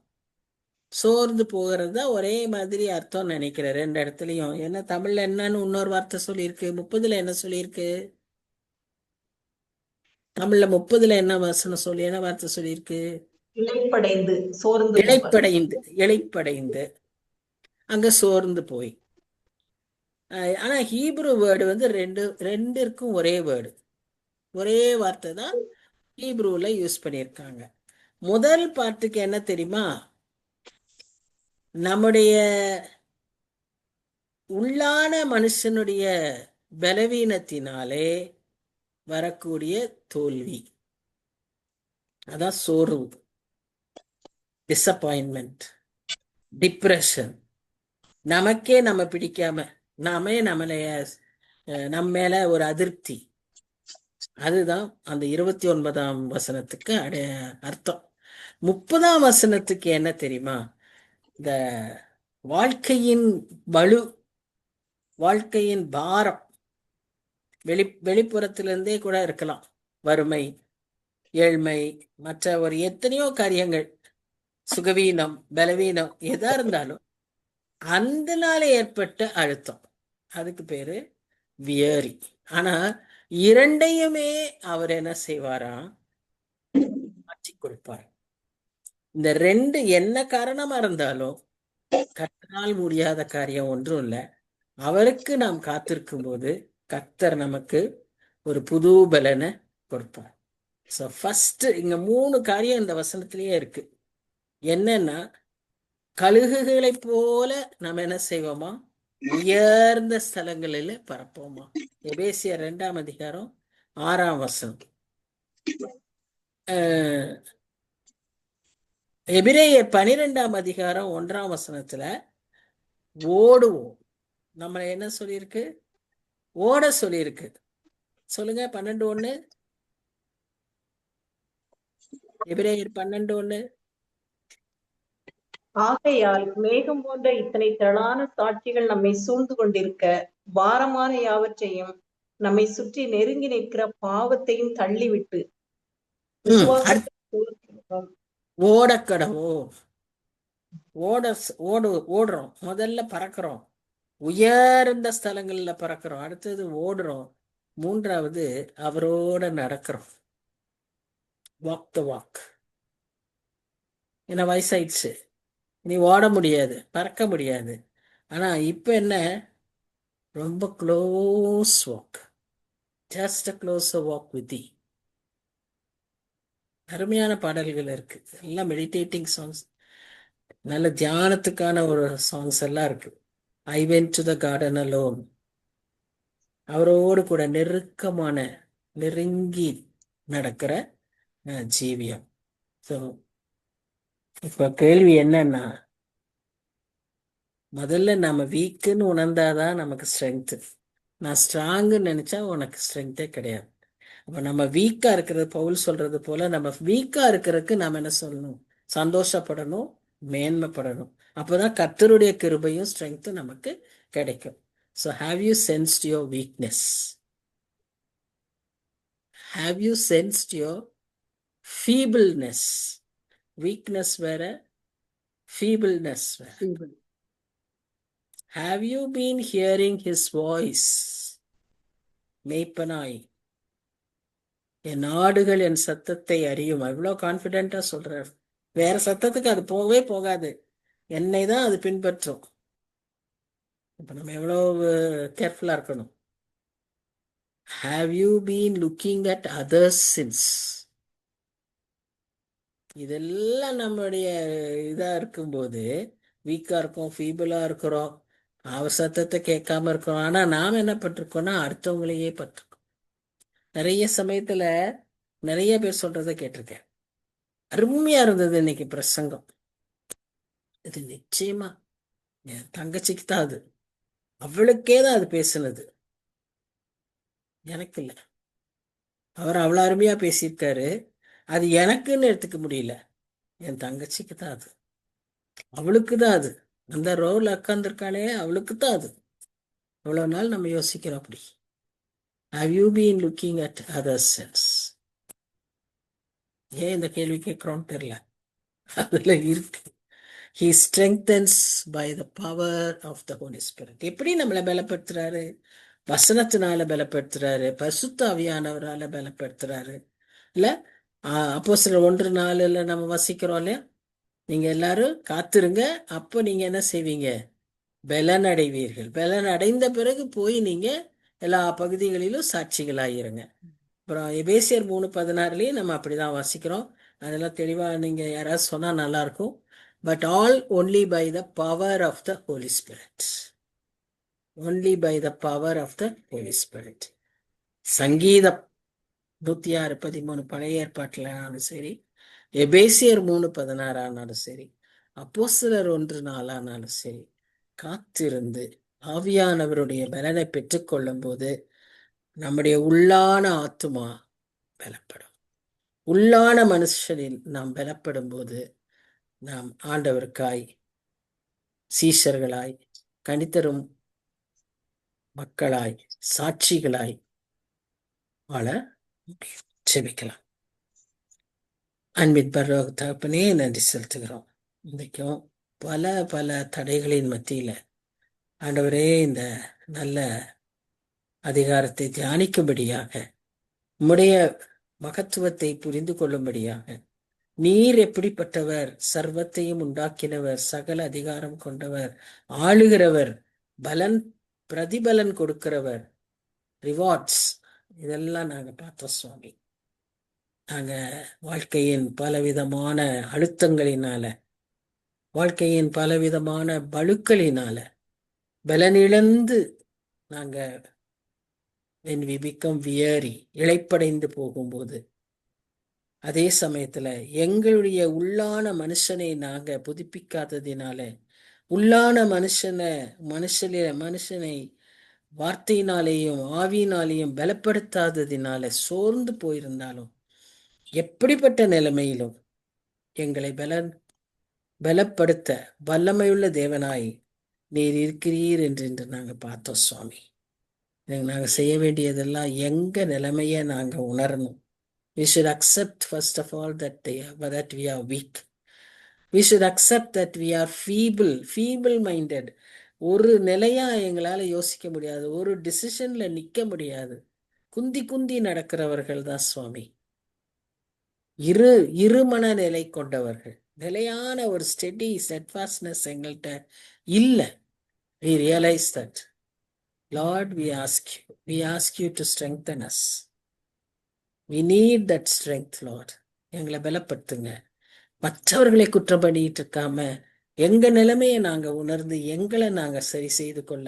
சோர்ந்து போகிறது தான் ஒரே மாதிரி அர்த்தம் நினைக்கிறேன் 2 இடத்துலயும். ஏன்னா தமிழ்ல என்னன்னு இன்னொரு வார்த்தை சொல்லியிருக்கு, 30ல என்ன சொல்லியிருக்கு? தமிழ்ல 30ல என்ன வசனம் என்ன வார்த்தை சொல்லியிருக்கு? இளைப்படைந்து சோர்ந்து போவார். இளைப்படைந்து அங்க சோர்ந்து போய். ஆனா ஹீப்ரு வேர்டு வந்து ரெண்டிற்கும் ஒரே வேர்டு, ஒரே வார்த்தை தான் ஹீப்ருவில் யூஸ் பண்ணியிருக்காங்க. முதல் பார்ட்டுக்கு என்ன தெரியுமா? நம்முடைய உள்ளான மனுஷனுடைய பலவீனத்தினாலே வரக்கூடிய தோல்வி, அதான் சோர்வு, டிசப்பாயின்மெண்ட், டிப்ரெஷன். நமக்கே நம்ம பிடிக்காம, நம்ம மேல ஒரு அதிருப்தி. அதுதான் அந்த 29ஆம் வசனத்துக்கு அர்த்தம். 30ஆம் வசனத்துக்கு என்ன தெரியுமா? இந்த வாழ்க்கையின் பளு, வாழ்க்கையின் பாரம் வெளிப்புறத்திலிருந்தே கூட இருக்கலாம். வறுமை, ஏழ்மை, மற்ற ஒரு எத்தனையோ காரியங்கள், சுகவீனம், பலவீனம், எதா இருந்தாலும் அந்த நாள் ஏற்பட்ட அழுத்தம், அதுக்கு பேரு வியரி. ஆனா இரண்டையுமே அவர் என்ன செய்வாராம்? மாற்றி கொடுப்பார். இந்த ரெண்டு என்ன காரணமா இருந்தாலும் கர்த்தரால் முடியாத காரியம் ஒன்றும் இல்லை. அவருக்கு நாம் காத்திருக்கும் போது கர்த்தர் நமக்கு ஒரு புது பலனை கொடுப்பார். ஸோ ஃபர்ஸ்ட் இங்க 3 காரியம் இந்த வசனத்திலேயே இருக்கு. என்னன்னா, கழுகுகளை போல நம்ம என்ன செய்வோமா? உயர்ந்த ஸ்தலங்களில் பரப்போமா. எபேசியர் 2ஆம் அதிகாரம் 6ஆம் வசனம். எபிரேயர் 12ஆம் அதிகாரம் 1ஆம் வசனத்துல ஓடுவோம். நம்மளை என்ன சொல்லியிருக்கு? ஓட சொல்லியிருக்கு. சொல்லுங்க, 12:1. எபிரேயர் 12:1. ஆகையால் மேகம் போன்ற இத்தனை திரளான சாட்சிகள் நம்மை சூழ்ந்து கொண்டிருக்க, பாரமான யாவற்றையும் நம்மை சுற்றி நெருங்கி நிற்கிற பாவத்தையும் தள்ளிவிட்டு ஓடக்கடவோ. ஓடுறோம். முதல்ல பறக்கிறோம், உயர்ந்த ஸ்தலங்கள்ல பறக்கிறோம். அடுத்தது ஓடுறோம். மூன்றாவது அவரோட நடக்கிறோம். வாக் த வாக். ஏன்னா வயசாயிடுச்சு, நீ ஓட முடியாது, பறக்க முடியாது. ஆனா இப்ப என்ன? ரொம்ப close walk, just close walk with the. அருமையான பாடல்கள் இருக்கு, எல்லாம் மெடிடேட்டிங் சாங்ஸ், நல்ல தியானத்துக்கான ஒரு சாங்ஸ் எல்லாம் இருக்கு. I went to the garden alone, அவரோடு கூட நெருங்கி நடக்கிற ஜீவியம். ஸோ இப்ப கேள்வி என்னன்னா, முதல்ல நம்ம வீக்குன்னு உணர்ந்தாதான் நமக்கு ஸ்ட்ரென்த்து. நான் ஸ்ட்ராங்குன்னு நினைச்சா உனக்கு ஸ்ட்ரென்த்தே கிடையாது. அப்ப நம்ம வீக்கா இருக்கிறது, பவுல் சொல்றது போல, நம்ம வீக்கா இருக்கிறதுக்கு நாம என்ன சொல்லணும்? சந்தோஷப்படணும், மேன்மைப்படணும். அப்பதான் கர்த்தருடைய கிருபையும் ஸ்ட்ரென்த்தும் நமக்கு கிடைக்கும். So have you sensed your weakness? Have you sensed your feebleness? Weakness வேற, ஃபீபிள்னஸ் வேற. Have you been hearing his voice? மேய்ப்பனாய் என் ஆடுகள் என் சத்தத்தை அறியும். எவ்வளோ கான்ஃபிடென்ட்டா சொல்றார். வேற சத்தத்துக்கு அது போகவே போகாது, என்னை தான் அது பின்பற்றும். இப்ப நம்ம எவ்வளோ கேர்ஃபுல்லா இருக்கணும். Have you been looking at others' sins? இதெல்லாம் நம்முடைய இதா இருக்கும்போது வீக்கா இருக்கும், ஃபீபிளா இருக்கிறோம், அவர் சத்தத்தை கேட்காம இருக்கிறோம். ஆனா நாம் என்ன பட்டிருக்கோம்னா அடுத்தவங்களையே பட்டிருக்கோம். நிறைய சமயத்துல நிறைய பேர் சொல்றதை கேட்டிருக்கேன். அருமையா இருந்தது இன்னைக்கு பிரசங்கம். இது நிச்சயமா என் தங்கச்சிக்கு தான், அது அவளுக்கே தான் அது பேசுனது, எனக்கு இல்லை. அவர் அவ்வளோ அருமையா பேசியிருக்காரு. அது எனக்குன்னு எடுத்துக்க முடியல, என் தங்கச்சிக்கு தான் அது, அவளுக்கு தான் அது. அந்த ரோல உட்காந்துருக்காளே, அவளுக்கு தான் அது. இவ்வளவு நாள் நம்ம யோசிக்கிறோம் அப்படி. Have you been looking at others' sins? ஏன் இந்த கேள்வி கேட்கிறோம்னு தெரியல, அதுல இருக்கு. He strengthens by the power of the Holy Spirit. எப்படி நம்மளை பலப்படுத்துறாரு? வசனத்தினால பலப்படுத்துறாரு, பரிசுத்த ஆவியானவரால பலப்படுத்துறாரு, இல்ல அப்போஸ்தலர் 1:4 நம்ம வசிக்கிறோம் இல்லையா? நீங்க எல்லாரும் காத்திருங்க, அப்போ நீங்க என்ன செய்வீங்க? பலன் அடைவீர்கள். பலன் அடைந்த பிறகு போய் நீங்க எல்லா பகுதிகளிலும் சாட்சிகளாயிருங்க. அப்புறம் எபேசியர் 3:16 நம்ம அப்படிதான் வாசிக்கிறோம். அதெல்லாம் தெளிவா நீங்க யாராவது சொன்னா நல்லா இருக்கும். But all only by the power of the Holy Spirit. Only by the power of the Holy Spirit. சங்கீதம் 106:13 பழைய ஏற்பாட்டில் ஆனாலும் சரி, எபேசியர் 3:16 ஆனாலும் சரி, அப்போஸ்தலர் 1:4 ஆனாலும் சரி, காத்திருந்து ஆவியானவருடைய பலனை பெற்றுக்கொள்ளும் போது நம்முடைய உள்ளான ஆத்துமா பலப்படும். உள்ளான மனுஷனில் நாம் பலப்படும் போது நாம் ஆண்டவருக்காய், சீஷர்களாய், கனித்தரும் மக்களாய், சாட்சிகளாய் வாழ முடியும். ஜெபிக்கலாம். அன்பின் பரலோக தகப்பனே, நன்றி செலுத்துகிறோம். இன்றைக்கும் பல பல தடைகளின் மத்தியில ஆண்டவரே இந்த நல்ல அதிகாரத்தை தியானிக்கும்படியாக, உம்முடைய மகத்துவத்தை புரிந்து கொள்ளும்படியாக, நீர் எப்படிப்பட்டவர், சர்வத்தையும் உண்டாக்கினவர், சகல அதிகாரம் கொண்டவர், ஆளுகிறவர், பலன் பிரதிபலன் கொடுக்கிறவர், ரிவார்ட்ஸ், இதெல்லாம் நாங்க பார்த்தோம் சுவாமி. நாங்க வாழ்க்கையின் பலவிதமான அழுத்தங்களினால, வாழ்க்கையின் பலவிதமான பளுக்களினால பலனிழந்து நாங்க when we become weary, இளைப்படைந்து போகும்போது, அதே சமயத்துல எங்களுடைய உள்ளான மனுஷனை நாங்க புதுப்பிக்காததினால, உள்ளான மனுஷனை வார்த்தையினாலேயும் ஆவியினாலேயும் பலப்படுத்தாததினால சோர்ந்து போயிருந்தாலும், எப்படிப்பட்ட நிலைமையிலும் எங்களை பலப்படுத்த வல்லமையுள்ள தேவனாய் நீர் இருக்கிறீர் என்று நாங்க பார்த்தோம் சுவாமி. நாங்க செய்ய வேண்டியதெல்லாம் எங்க நிலைமைய நாங்க உணரணும். We should accept first of all that we are weak. We should accept that we are feeble-minded. ஒரு நிலையா எங்களால யோசிக்க முடியாது, ஒரு டிசிஷன்ல நிக்க முடியாது, குந்தி குந்தி நடக்கிறவர்கள் தான் சுவாமி. இரு மனநிலை கொண்டவர்கள். நிலையான ஒரு steadfastness எங்கள்கிட்ட இல்ல. We realize that. Lord, we ask you to strengthen us. We need that strength, Lord. எங்களை பலப்படுத்துங்க. மற்றவர்களை குற்றம் பண்ணிட்டு இருக்காம எங்க நிலைமையை நாங்க உணர்ந்து எங்களை நாங்க சரி செய்து கொள்ள,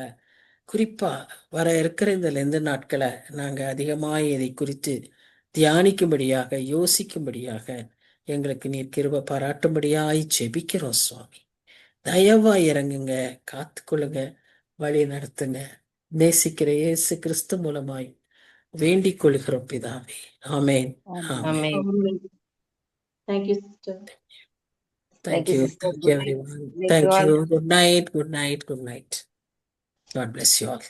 குறிப்பா வர இருக்கிற இந்த நாட்களை நாங்க அதிகமாக இதை குறித்து தியானிக்கும்படியாக, யோசிக்கும்படியாக எங்களுக்கு நீர் கிருபை பாராட்டும்படியாய் ஜெபிக்கிறோம் சுவாமி. தயவா இறங்குங்க, காத்துக்கொள்ளுங்க, வழி நடத்துங்க. நேசிக்கிற இயேசு கிறிஸ்து மூலமாய் வேண்டிக் கொள்கிறோம் பிதாவே. ஆமென். ஆமென். Amen. Thank you, sister. Thank you. sister. Thank Good you, night. everyone. Bless Thank you all. you. Good night. Good night. Good night. God bless you all.